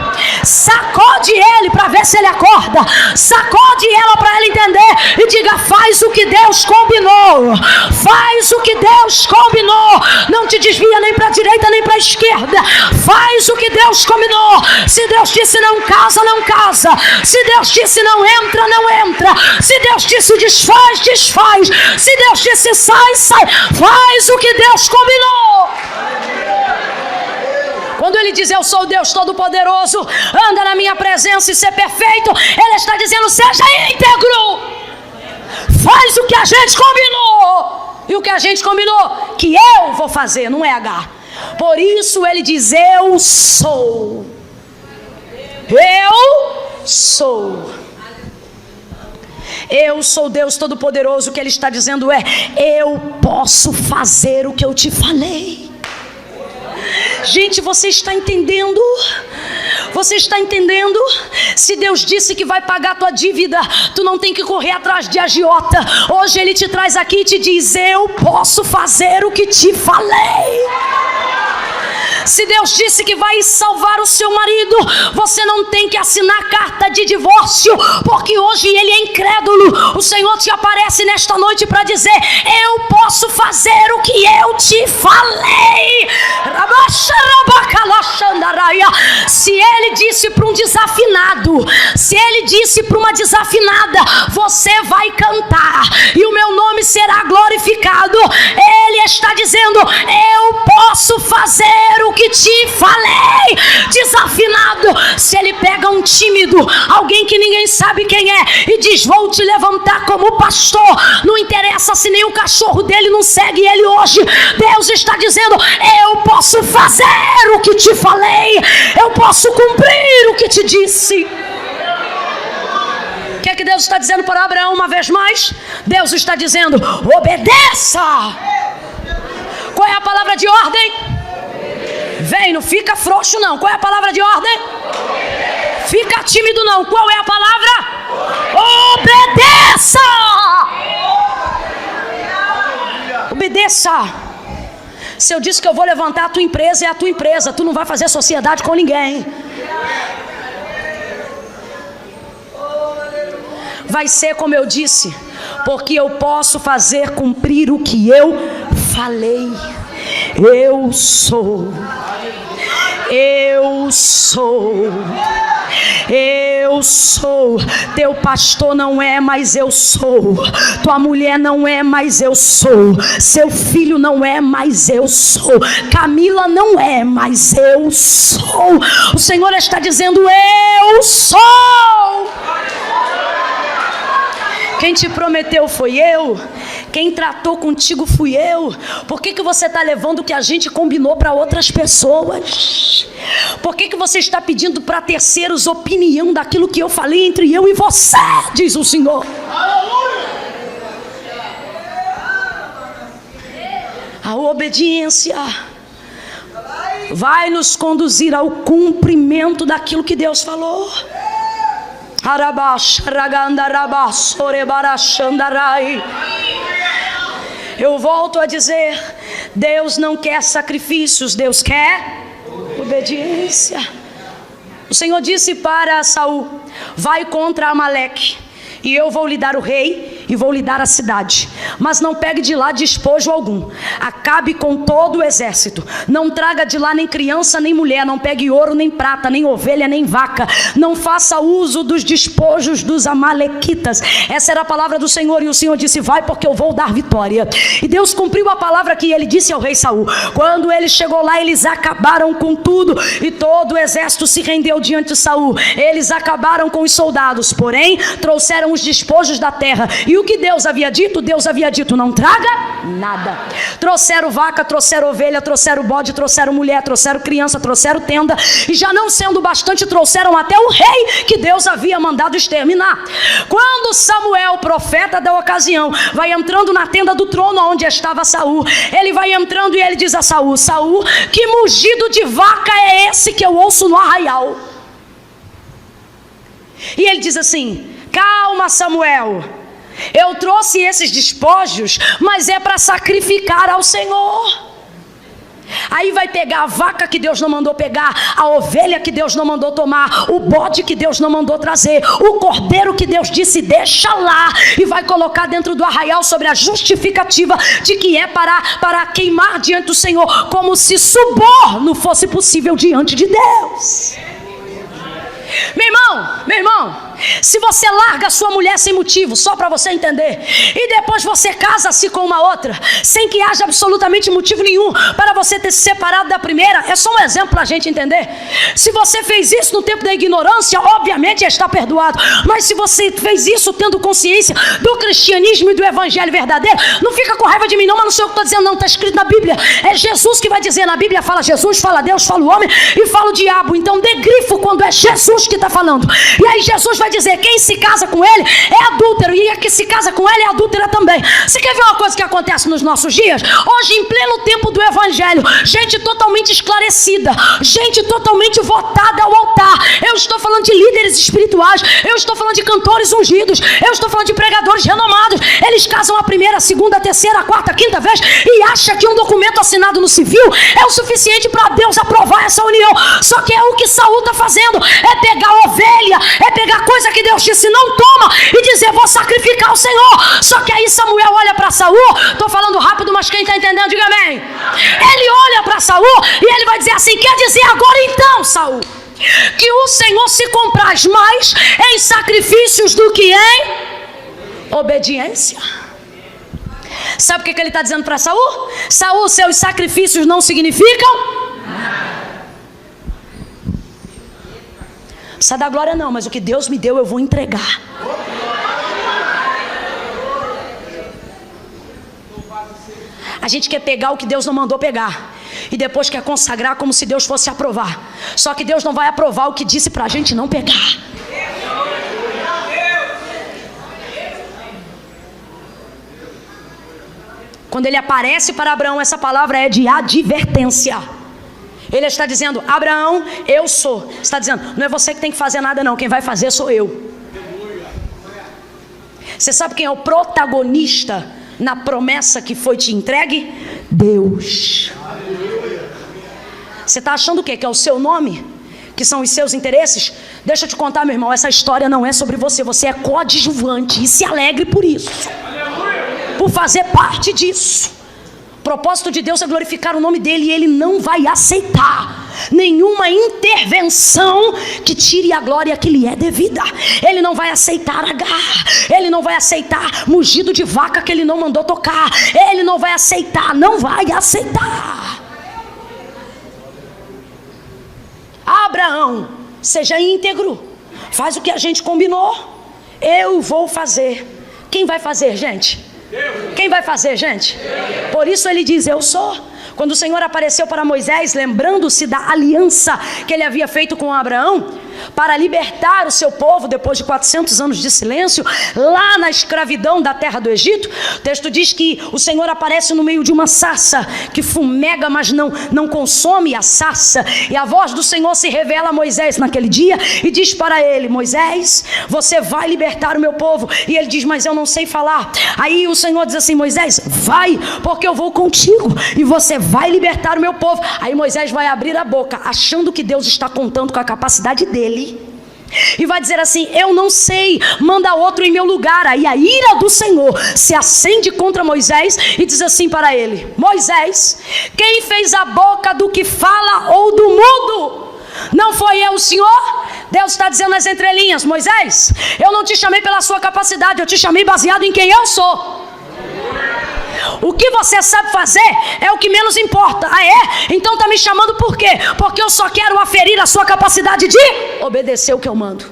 Sacode ele para ver se ele acorda. Sacode ela para ela entender e diga: faz o que Deus combinou. Faz o que Deus combinou. Não te desvia nem para a direita nem para a esquerda. Faz o que Deus combinou. Se Deus disse não casa, não casa. Se Deus disse não entra, não entra. Se Deus disse desfaz, desfaz. Se Deus disse sai, sai. Faz o que Deus combinou. Quando ele diz eu sou o Deus Todo-Poderoso, anda na minha presença e ser perfeito, ele está dizendo seja íntegro. Faz o que a gente combinou. E o que a gente combinou? Que eu vou fazer, não é H. Por isso ele diz eu sou. Eu sou. Eu sou Deus Todo-Poderoso. O que ele está dizendo é: eu posso fazer o que eu te falei. Gente, você está entendendo? Você está entendendo? Se Deus disse que vai pagar a tua dívida, tu não tem que correr atrás de agiota. Hoje ele te traz aqui e te diz: eu posso fazer o que te falei. Se Deus disse que vai salvar o seu marido, você não tem que assinar carta de divórcio, porque hoje ele é incrédulo. O Senhor te aparece nesta noite para dizer: eu posso fazer o que eu te falei. Se ele disse para um desafinado, se ele disse para uma desafinada, você vai cantar e o meu nome será glorificado. Ele está dizendo: eu posso fazer o que te falei. Desafinado, se ele pega um tímido, alguém que ninguém sabe quem é, e diz: vou te levantar como pastor, não interessa se nem o cachorro dele não segue ele hoje. Deus está dizendo: eu posso fazer o que te falei, eu posso cumprir o que te disse. O que é que Deus está dizendo para Abraão uma vez mais? Deus está dizendo: obedeça. Qual é a palavra de ordem? Vem, não fica frouxo não. Qual é a palavra de ordem? Fica tímido não. Qual é a palavra? Obedeça. Obedeça. Se eu disse que eu vou levantar a tua empresa, é a tua empresa. Tu não vai fazer sociedade com ninguém. Vai ser como eu disse, porque eu posso fazer cumprir o que eu falei. Eu sou. Eu sou. Eu sou. Teu pastor não é, mas eu sou. Tua mulher não é, mas eu sou. Seu filho não é, mas eu sou. Camila não é, mas eu sou. O Senhor está dizendo: eu sou. Quem te prometeu foi eu. Quem tratou contigo fui eu. Por que você está levando o que a gente combinou para outras pessoas? Por que você está pedindo para terceiros opinião daquilo que eu falei entre eu e você? Diz o Senhor. A obediência vai nos conduzir ao cumprimento daquilo que Deus falou. Eu volto a dizer: Deus não quer sacrifícios, Deus quer obediência. O Senhor disse para Saul: vai contra Amaleque, e eu vou lhe dar o rei e vou lhe dar a cidade, mas não pegue de lá despojo algum. Acabe com todo o exército. Não traga de lá nem criança nem mulher. Não pegue ouro nem prata, nem ovelha nem vaca. Não faça uso dos despojos dos amalequitas. Essa era a palavra do Senhor, e o Senhor disse: vai, porque eu vou dar vitória. E Deus cumpriu a palavra que ele disse ao rei Saul. Quando ele chegou lá, eles acabaram com tudo, e todo o exército se rendeu diante de Saul. Eles acabaram com os soldados, porém trouxeram os despojos da terra. E o que Deus havia dito? Deus havia dito: não traga nada. Trouxeram vaca, trouxeram ovelha, trouxeram bode, trouxeram mulher, trouxeram criança, trouxeram tenda, e já não sendo bastante, trouxeram até o rei que Deus havia mandado exterminar. Quando Samuel, profeta da ocasião, vai entrando na tenda do trono onde estava Saul, ele vai entrando e ele diz a Saul: Saul, que mugido de vaca é esse que eu ouço no arraial? E ele diz assim: calma, Samuel, eu trouxe esses despojos, mas é para sacrificar ao Senhor. Aí vai pegar a vaca que Deus não mandou pegar, a ovelha que Deus não mandou tomar, o bode que Deus não mandou trazer, o cordeiro que Deus disse deixa lá, e vai colocar dentro do arraial sobre a justificativa de que é para queimar diante do Senhor, como se suborno fosse possível diante de Deus. Meu irmão, se você larga a sua mulher sem motivo, só para você entender, e depois você casa-se com uma outra, sem que haja absolutamente motivo nenhum para você ter se separado da primeira, é só um exemplo para a gente entender. Se você fez isso no tempo da ignorância, obviamente está perdoado. Mas se você fez isso tendo consciência do cristianismo e do evangelho verdadeiro, não fica com raiva de mim não, mas não sei o que estou dizendo não, está escrito na Bíblia. É Jesus que vai dizer na Bíblia, fala Jesus, fala Deus, fala o homem e fala o diabo. Então dê grifo quando é Jesus que está falando. E aí Jesus vai dizer: quem se casa com ele é adúltero, e a que se casa com ele é adúltera também. Você quer ver uma coisa que acontece nos nossos dias? Hoje, em pleno tempo do evangelho, gente totalmente esclarecida, gente totalmente votada ao altar. Eu estou falando de líderes espirituais, eu estou falando de cantores ungidos, eu estou falando de pregadores renomados. Eles casam a primeira, a segunda, a terceira, a quarta, a quinta vez e acham que um documento assinado no civil é o suficiente para Deus aprovar essa união. Só que é o que Saul está fazendo, é pegar ovelha, é pegar coisa que Deus disse não toma e dizer: vou sacrificar o Senhor. Só que aí Samuel olha para Saul, estou falando rápido, mas quem está entendendo, diga amém. Ele olha para Saul e ele vai dizer assim: quer dizer agora então, Saul, que o Senhor se compraz mais em sacrifícios do que em obediência? Sabe o que ele está dizendo para Saul? Saul, seus sacrifícios não significam precisa dar glória não, mas o que Deus me deu eu vou entregar. A gente quer pegar o que Deus não mandou pegar e depois quer consagrar como se Deus fosse aprovar. Só que Deus não vai aprovar o que disse pra gente não pegar. Quando ele aparece para Abraão, essa palavra é de advertência. Ele está dizendo: Abraão, eu sou. Está dizendo: não é você que tem que fazer nada não, quem vai fazer sou eu. Você sabe quem é o protagonista na promessa que foi te entregue? Deus. Você está achando o quê? Que é o seu nome? Que são os seus interesses? Deixa eu te contar, meu irmão, essa história não é sobre você. Você é coadjuvante e se alegre por isso, por fazer parte disso. propósito de Deus é glorificar o nome dele, e ele não vai aceitar nenhuma intervenção que tire a glória que lhe é devida. Ele não vai aceitar ele não vai aceitar mugido de vaca que ele não mandou tocar, ele não vai aceitar, não vai aceitar. Abraão, seja íntegro, faz o que a gente combinou, eu vou fazer. Quem vai fazer, gente? Quem vai fazer, gente? Por isso ele diz, eu sou. Quando o Senhor apareceu para Moisés, lembrando-se da aliança que ele havia feito com Abraão, para libertar o seu povo depois de 400 anos de silêncio, lá na escravidão da terra do Egito, o texto diz que o Senhor aparece no meio de uma sarça, que fumega, mas não consome a sarça, e a voz do Senhor se revela a Moisés naquele dia, e diz para ele, Moisés, você vai libertar o meu povo, e ele diz, mas eu não sei falar. Aí o Senhor diz assim, Moisés, vai, porque eu vou contigo, e você vai libertar o meu povo. Aí Moisés vai abrir a boca, achando que Deus está contando com a capacidade dele, e vai dizer assim, eu não sei, manda outro em meu lugar. Aí a ira do Senhor se acende contra Moisés e diz assim para ele, Moisés, quem fez a boca do que fala ou do mudo? Não foi eu, o Senhor? Deus está dizendo nas entrelinhas, Moisés, eu não te chamei pela sua capacidade, eu te chamei baseado em quem eu sou. O que você sabe fazer é o que menos importa. Ah, é? Então está me chamando por quê? Porque eu só quero aferir a sua capacidade de obedecer o que eu mando.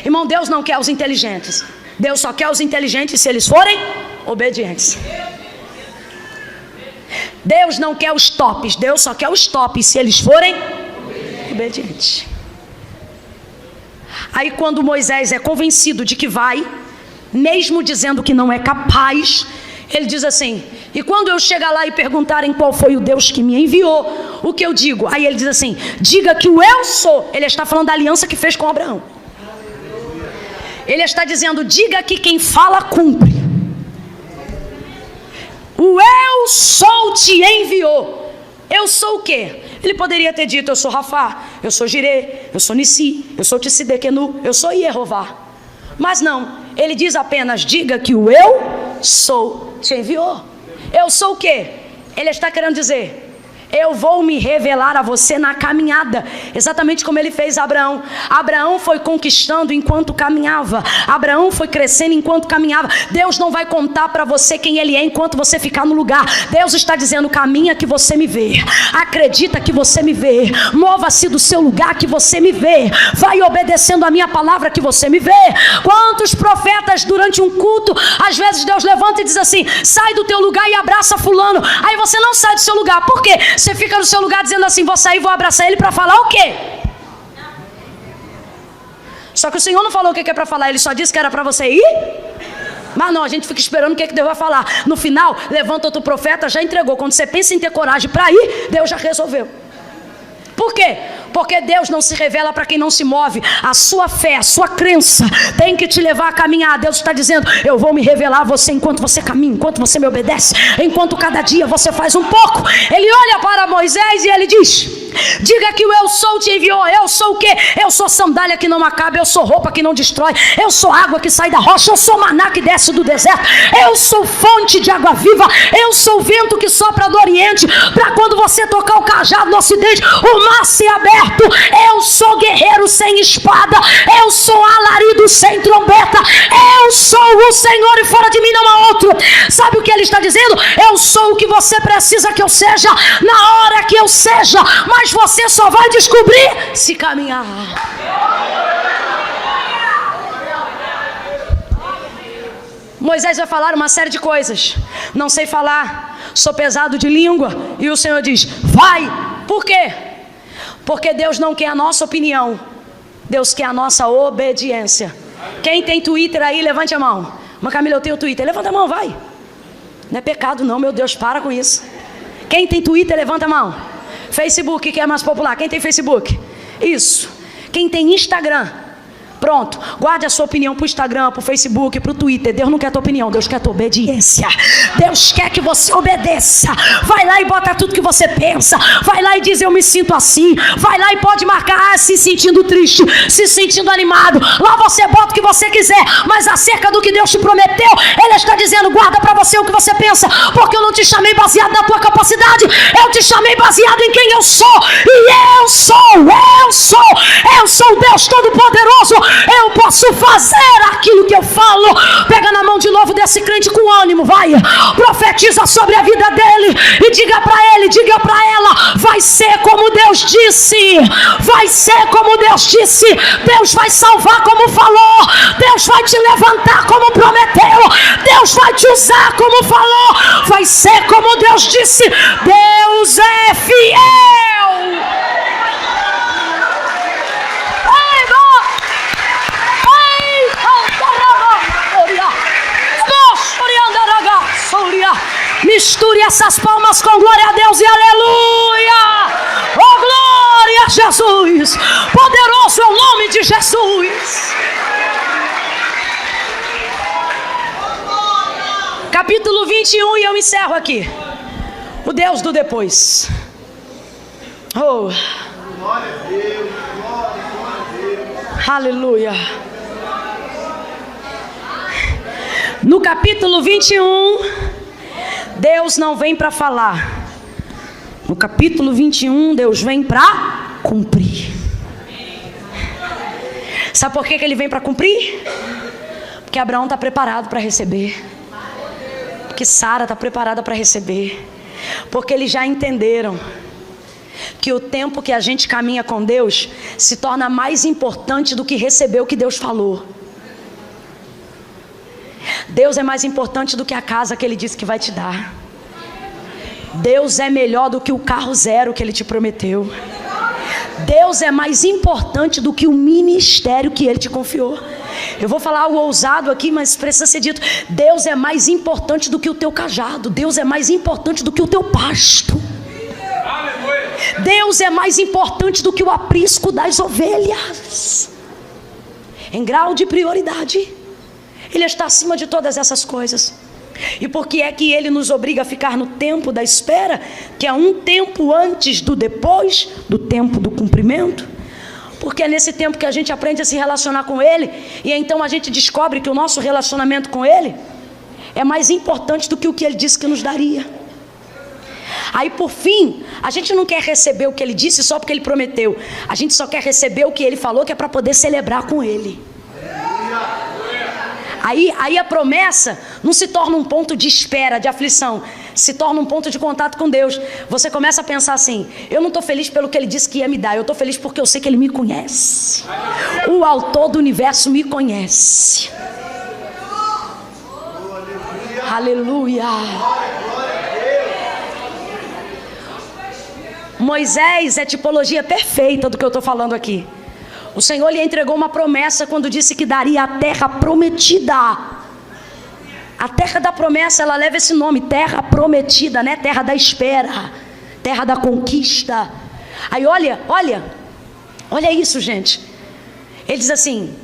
Irmão, Deus não quer os inteligentes. Deus só quer os inteligentes se eles forem obedientes. Deus não quer os tops. Deus só quer os tops se eles forem obedientes. Aí quando Moisés é convencido de que vai, mesmo dizendo que não é capaz, ele diz assim, e quando eu chegar lá e perguntarem qual foi o Deus que me enviou, o que eu digo? Aí ele diz assim, diga que o eu sou. Ele está falando da aliança que fez com Abraão. Ele está dizendo, diga que quem fala cumpre. O eu sou te enviou. Eu sou o quê? Ele poderia ter dito, eu sou Rafá, eu sou Jirê, eu sou Nissi, eu sou Tissidekenu, eu sou Yehová. Mas não, ele diz apenas, diga que o eu sou te enviou. Eu sou o quê? Ele está querendo dizer, eu vou me revelar a você na caminhada, exatamente como ele fez a Abraão. Abraão foi conquistando enquanto caminhava, Abraão foi crescendo enquanto caminhava. Deus não vai contar para você quem ele é enquanto você ficar no lugar. Deus está dizendo, caminha que você me vê, acredita que você me vê, mova-se do seu lugar que você me vê, vai obedecendo a minha palavra que você me vê. Quantos profetas durante um culto, às vezes Deus levanta e diz assim, sai do teu lugar e abraça fulano. Aí você não sai do seu lugar, por quê? Você fica no seu lugar dizendo assim, vou sair, vou abraçar ele para falar o quê? Só que o Senhor não falou o que é para falar, ele só disse que era para você ir. Mas não, a gente fica esperando o que Deus vai falar. No final, levanta outro profeta, já entregou. Quando você pensa em ter coragem para ir, Deus já resolveu. Por quê? Porque Deus não se revela para quem não se move. A sua fé, a sua crença tem que te levar a caminhar. Deus está dizendo, eu vou me revelar a você enquanto você caminha, enquanto você me obedece, enquanto cada dia você faz um pouco. Ele olha para Moisés e ele diz, diga que o eu sou te enviou. Eu sou o quê? Eu sou sandália que não acaba, eu sou roupa que não destrói, eu sou água que sai da rocha, eu sou maná que desce do deserto, eu sou fonte de água viva, eu sou vento que sopra do oriente, para quando você tocar o cajado no ocidente, o mar se aberto. Eu sou guerreiro sem espada, eu sou alarido sem trombeta, eu sou o Senhor e fora de mim não há outro. Sabe o que ele está dizendo? Eu sou o que você precisa que eu seja, na hora que eu seja, mas você só vai descobrir se caminhar. Moisés vai falar uma série de coisas, não sei falar, sou pesado de língua, e o Senhor diz, vai. Por quê? Porque Deus não quer a nossa opinião, Deus quer a nossa obediência. Quem tem Twitter aí, levante a mão. Mas Camila, eu tenho Twitter. Levanta a mão, vai. Não é pecado não, meu Deus, para com isso. Quem tem Twitter, levanta a mão. Facebook, que é mais popular. Quem tem Facebook? Isso. Quem tem Instagram? Pronto, guarde a sua opinião para o Instagram, para o Facebook, para o Twitter. Deus não quer tua opinião, Deus quer tua obediência. Deus quer que você obedeça. Vai lá e bota tudo que você pensa. Vai lá e diz: eu me sinto assim. Vai lá e pode marcar se sentindo triste, se sentindo animado. Lá você bota o que você quiser. Mas acerca do que Deus te prometeu, Ele está dizendo: guarda para você o que você pensa. Porque eu não te chamei baseado na tua capacidade. Eu te chamei baseado em quem eu sou. E eu sou o Deus Todo-Poderoso. Eu posso fazer aquilo que eu falo. Pega na mão de novo desse crente com ânimo, vai. Profetiza sobre a vida dele e diga para ele, diga para ela: vai ser como Deus disse. Vai ser como Deus disse. Deus vai salvar como falou. Deus vai te levantar como prometeu. Deus vai te usar como falou. Vai ser como Deus disse. Deus é fiel. Misture essas palmas com glória a Deus e aleluia. Oh, glória a Jesus. Poderoso é o nome de Jesus. Capítulo 21, e eu encerro aqui. O Deus do depois. Oh, aleluia. No capítulo 21, Deus não vem para falar. No capítulo 21, Deus vem para cumprir. Sabe por que Ele vem para cumprir? Porque Abraão está preparado para receber. Porque Sara está preparada para receber. Porque eles já entenderam que o tempo que a gente caminha com Deus se torna mais importante do que receber o que Deus falou. Deus é mais importante do que a casa que Ele disse que vai te dar. Deus é melhor do que o carro zero que Ele te prometeu. Deus é mais importante do que o ministério que Ele te confiou. Eu vou falar algo ousado aqui, mas precisa ser dito. Deus é mais importante do que o teu cajado. Deus é mais importante do que o teu pasto. Deus é mais importante do que o aprisco das ovelhas. Em grau de prioridade, Ele está acima de todas essas coisas. E por que é que Ele nos obriga a ficar no tempo da espera, que é um tempo antes do depois, do tempo do cumprimento? Porque é nesse tempo que a gente aprende a se relacionar com Ele, e então a gente descobre que o nosso relacionamento com Ele é mais importante do que o que Ele disse que nos daria. Aí por fim, a gente não quer receber o que Ele disse só porque Ele prometeu. A gente só quer receber o que Ele falou, que é para poder celebrar com Ele. Aí a promessa não se torna um ponto de espera, de aflição. Se torna um ponto de contato com Deus. Você começa a pensar assim: eu não estou feliz pelo que Ele disse que ia me dar. Eu estou feliz porque eu sei que Ele me conhece. O autor do universo me conhece. Aleluia. Moisés é tipologia perfeita do que eu estou falando aqui. O Senhor lhe entregou uma promessa quando disse que daria a terra prometida. A terra da promessa, ela leva esse nome, terra prometida, né? Terra da espera, terra da conquista. Aí olha isso, gente. Ele diz assim: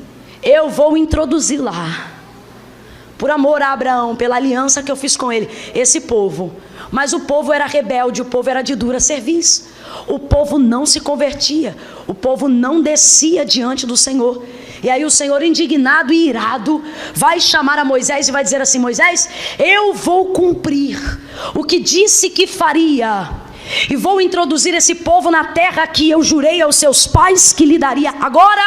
eu vou introduzir lá, por amor a Abraão, pela aliança que eu fiz com ele, esse povo. Mas o povo era rebelde, o povo era de dura cerviz. O povo não se convertia, o povo não descia diante do Senhor. E aí o Senhor, indignado e irado, vai chamar a Moisés e vai dizer assim: Moisés, eu vou cumprir o que disse que faria, e vou introduzir esse povo na terra que eu jurei aos seus pais que lhe daria. Agora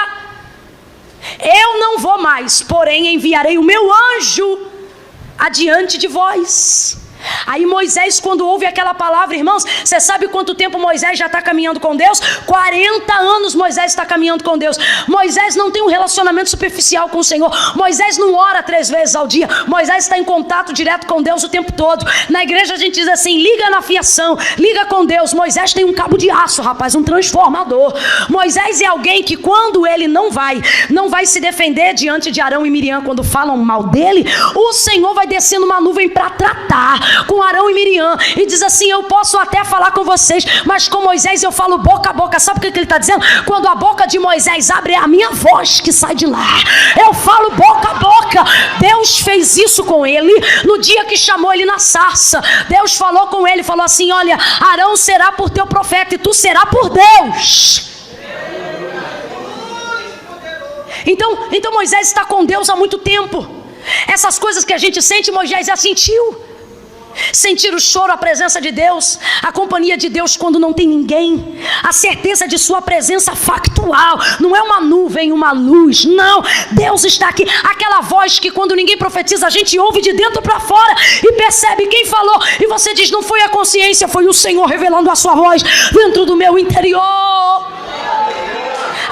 eu não vou mais, porém enviarei o meu anjo adiante de vós. Aí Moisés, quando ouve aquela palavra, irmãos, você sabe quanto tempo Moisés já está caminhando com Deus? 40 anos Moisés está caminhando com Deus. Moisés não tem um relacionamento superficial com o Senhor. Moisés não ora 3 vezes ao dia. Moisés está em contato direto com Deus o tempo todo. Na igreja a gente diz assim: liga na fiação, liga com Deus. Moisés tem um cabo de aço, rapaz, um transformador. Moisés é alguém que, quando ele não vai se defender diante de Arão e Miriam quando falam mal dele, o Senhor vai descendo uma nuvem para tratar. com Arão e Miriam e diz assim: eu posso até falar com vocês, mas com Moisés eu falo boca a boca. Sabe o que ele está dizendo? Quando a boca de Moisés abre, é a minha voz que sai de lá. Eu falo boca a boca. Deus fez isso com ele no dia que chamou ele na sarça. Deus falou com ele, falou assim: olha, Arão será por teu profeta e tu será por Deus. Então Moisés está com Deus há muito tempo. Essas coisas que a gente sente, Moisés já sentiu. Sentir o choro, a presença de Deus, a companhia de Deus quando não tem ninguém, a certeza de sua presença factual, não é uma nuvem, uma luz, não, Deus está aqui. Aquela voz que quando ninguém profetiza a gente ouve de dentro para fora e percebe quem falou, e você diz: não foi a consciência, foi o Senhor revelando a sua voz dentro do meu interior.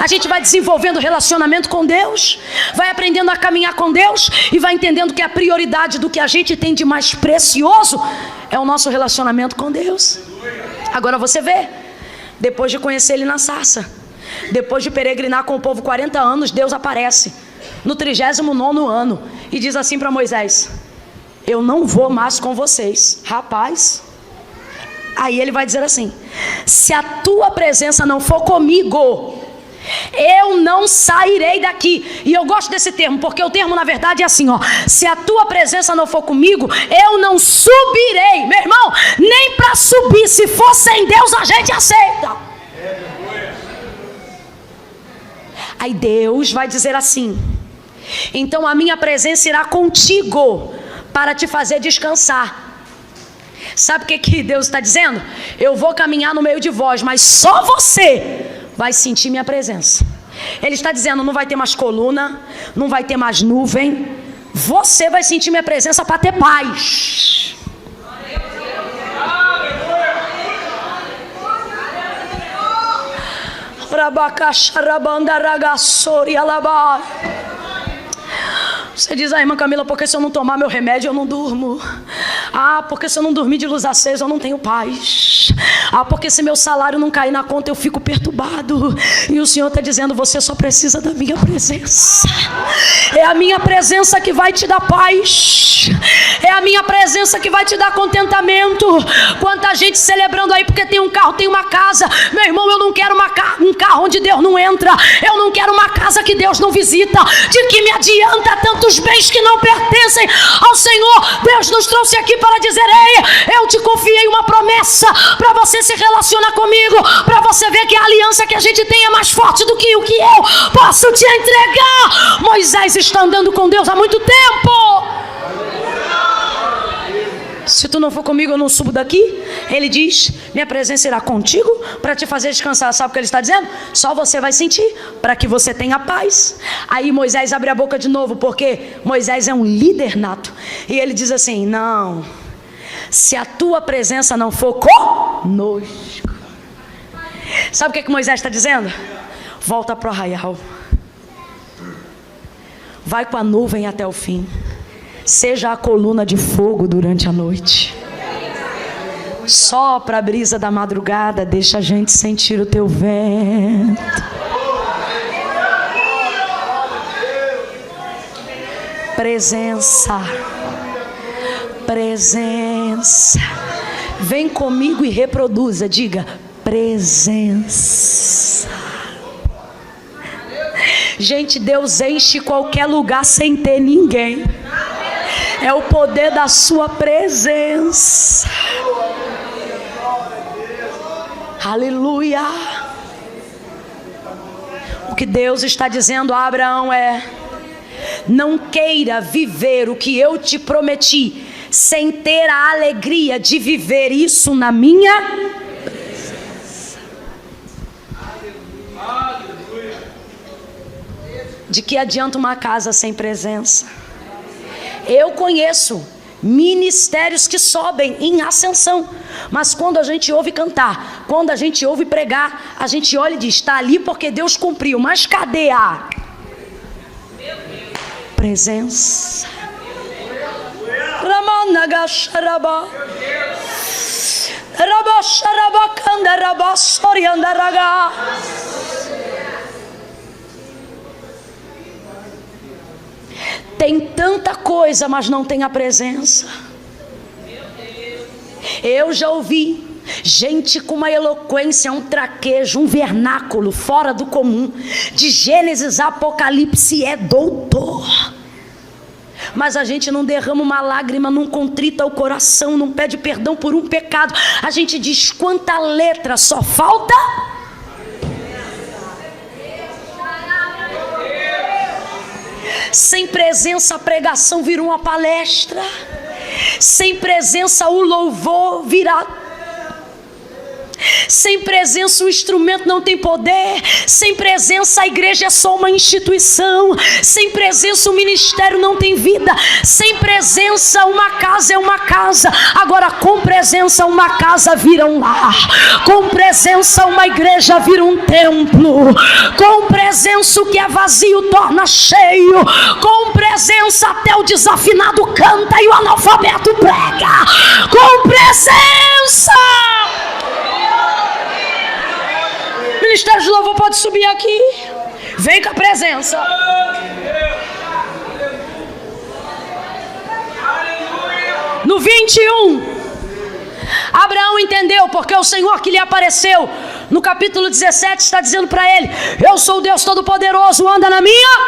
A gente vai desenvolvendo relacionamento com Deus, vai aprendendo a caminhar com Deus e vai entendendo que a prioridade do que a gente tem de mais precioso é o nosso relacionamento com Deus. Agora você vê, depois de conhecer ele na sarça, depois de peregrinar com o povo 40 anos, Deus aparece no 39º ano e diz assim para Moisés: eu não vou mais com vocês. Rapaz, aí ele vai dizer assim: se a tua presença não for comigo, eu não sairei daqui. E eu gosto desse termo, porque o termo na verdade é assim, ó: se a tua presença não for comigo, eu não subirei. Meu irmão, nem para subir, se for sem Deus a gente aceita. Aí Deus vai dizer assim: então a minha presença irá contigo para te fazer descansar. Sabe o que Deus está dizendo? Eu vou caminhar no meio de vós, mas só você vai sentir minha presença. Ele está dizendo: não vai ter mais coluna, não vai ter mais nuvem, você vai sentir minha presença para ter paz. Você diz: irmã Camila, porque se eu não tomar meu remédio eu não durmo. Porque se eu não dormir de luz acesa eu não tenho paz. Porque se meu salário não cair na conta eu fico perturbado. E o Senhor está dizendo: você só precisa da minha presença. É a minha presença que vai te dar paz. É a minha presença que vai te dar contentamento. Quanta gente celebrando aí porque tem um carro, tem uma casa. Meu irmão, eu não quero um carro onde Deus não entra. Eu não quero uma casa que Deus não visita. De que me adianta tantos bens que não pertencem ao Senhor? Deus nos trouxe aqui para dizer: ei, eu te confiei uma promessa para você se relacionar comigo, para você ver que a aliança que a gente tem é mais forte do que o que eu posso te entregar. Moisés está andando com Deus há muito tempo. Se tu não for comigo, eu não subo daqui. Ele diz: minha presença irá contigo para te fazer descansar. Sabe o que ele está dizendo? Só você vai sentir, para que você tenha paz. Aí Moisés abre a boca de novo, porque Moisés é um líder nato. E ele diz assim: não, se a tua presença não for conosco. Sabe o que Moisés está dizendo? Volta para o arraial, vai com a nuvem até o fim. Seja a coluna de fogo durante a noite. Sopra a brisa da madrugada, deixa a gente sentir o teu vento. Presença, presença. Vem comigo e reproduza, diga: presença. Gente, Deus enche qualquer lugar sem ter ninguém. É o poder da sua presença. Aleluia. O que Deus está dizendo a Abraão é: não queira viver o que eu te prometi sem ter a alegria de viver isso na minha presença. De que adianta uma casa sem presença? Eu conheço ministérios que sobem em ascensão, mas quando a gente ouve cantar, quando a gente ouve pregar, a gente olha e diz: está ali porque Deus cumpriu. Mas cadê a presença? Tem tanta coisa, mas não tem a presença. Eu já ouvi gente com uma eloquência, um traquejo, um vernáculo fora do comum. De Gênesis a Apocalipse é doutor. Mas a gente não derrama uma lágrima, não contrita o coração, não pede perdão por um pecado. A gente diz quanta letra, só falta... Sem presença a pregação vira uma palestra. Sem presença o louvor virá. Sem presença o instrumento não tem poder. Sem presença a igreja é só uma instituição. Sem presença o ministério não tem vida. Sem presença uma casa é uma casa. Agora com presença uma casa vira um lar. Com presença uma igreja vira um templo. Com presença o que é vazio torna cheio. Com presença até o desafinado canta e o analfabeto prega. Com presença. Ministério de louvor pode subir aqui. Vem com a presença. No 21, Abraão entendeu, porque o Senhor que lhe apareceu no capítulo 17 está dizendo para ele: eu sou o Deus Todo-Poderoso, anda na minha.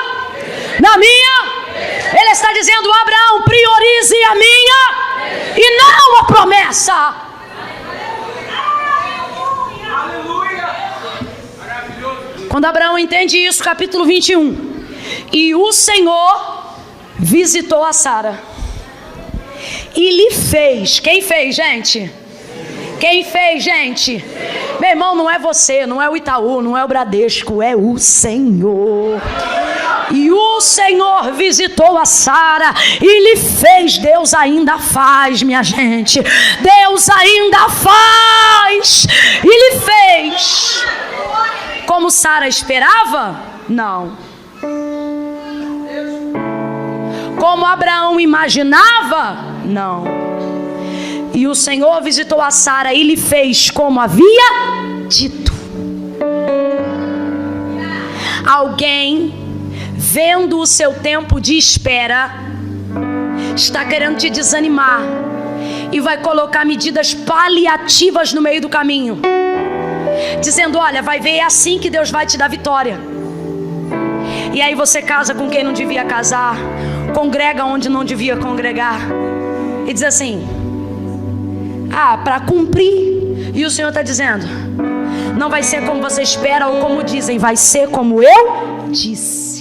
Ele está dizendo: Abraão, priorize a minha e não a promessa. Quando Abraão entende isso, capítulo 21. E o Senhor visitou a Sara e lhe fez. Quem fez, gente? Quem fez, gente? Meu irmão, não é você, não é o Itaú, não é o Bradesco, é o Senhor. E o Senhor visitou a Sara e lhe fez. Deus ainda faz, minha gente. Deus ainda faz. E lhe fez. Como Sara esperava? Não. Como Abraão imaginava? Não. E o Senhor visitou a Sara e lhe fez como havia dito. Alguém, vendo o seu tempo de espera, está querendo te desanimar e vai colocar medidas paliativas no meio do caminho, dizendo: olha, vai ver, é assim que Deus vai te dar vitória. E aí você casa com quem não devia casar, congrega onde não devia congregar, e diz assim: para cumprir. E o Senhor está dizendo: não vai ser como você espera ou como dizem, vai ser como eu disse.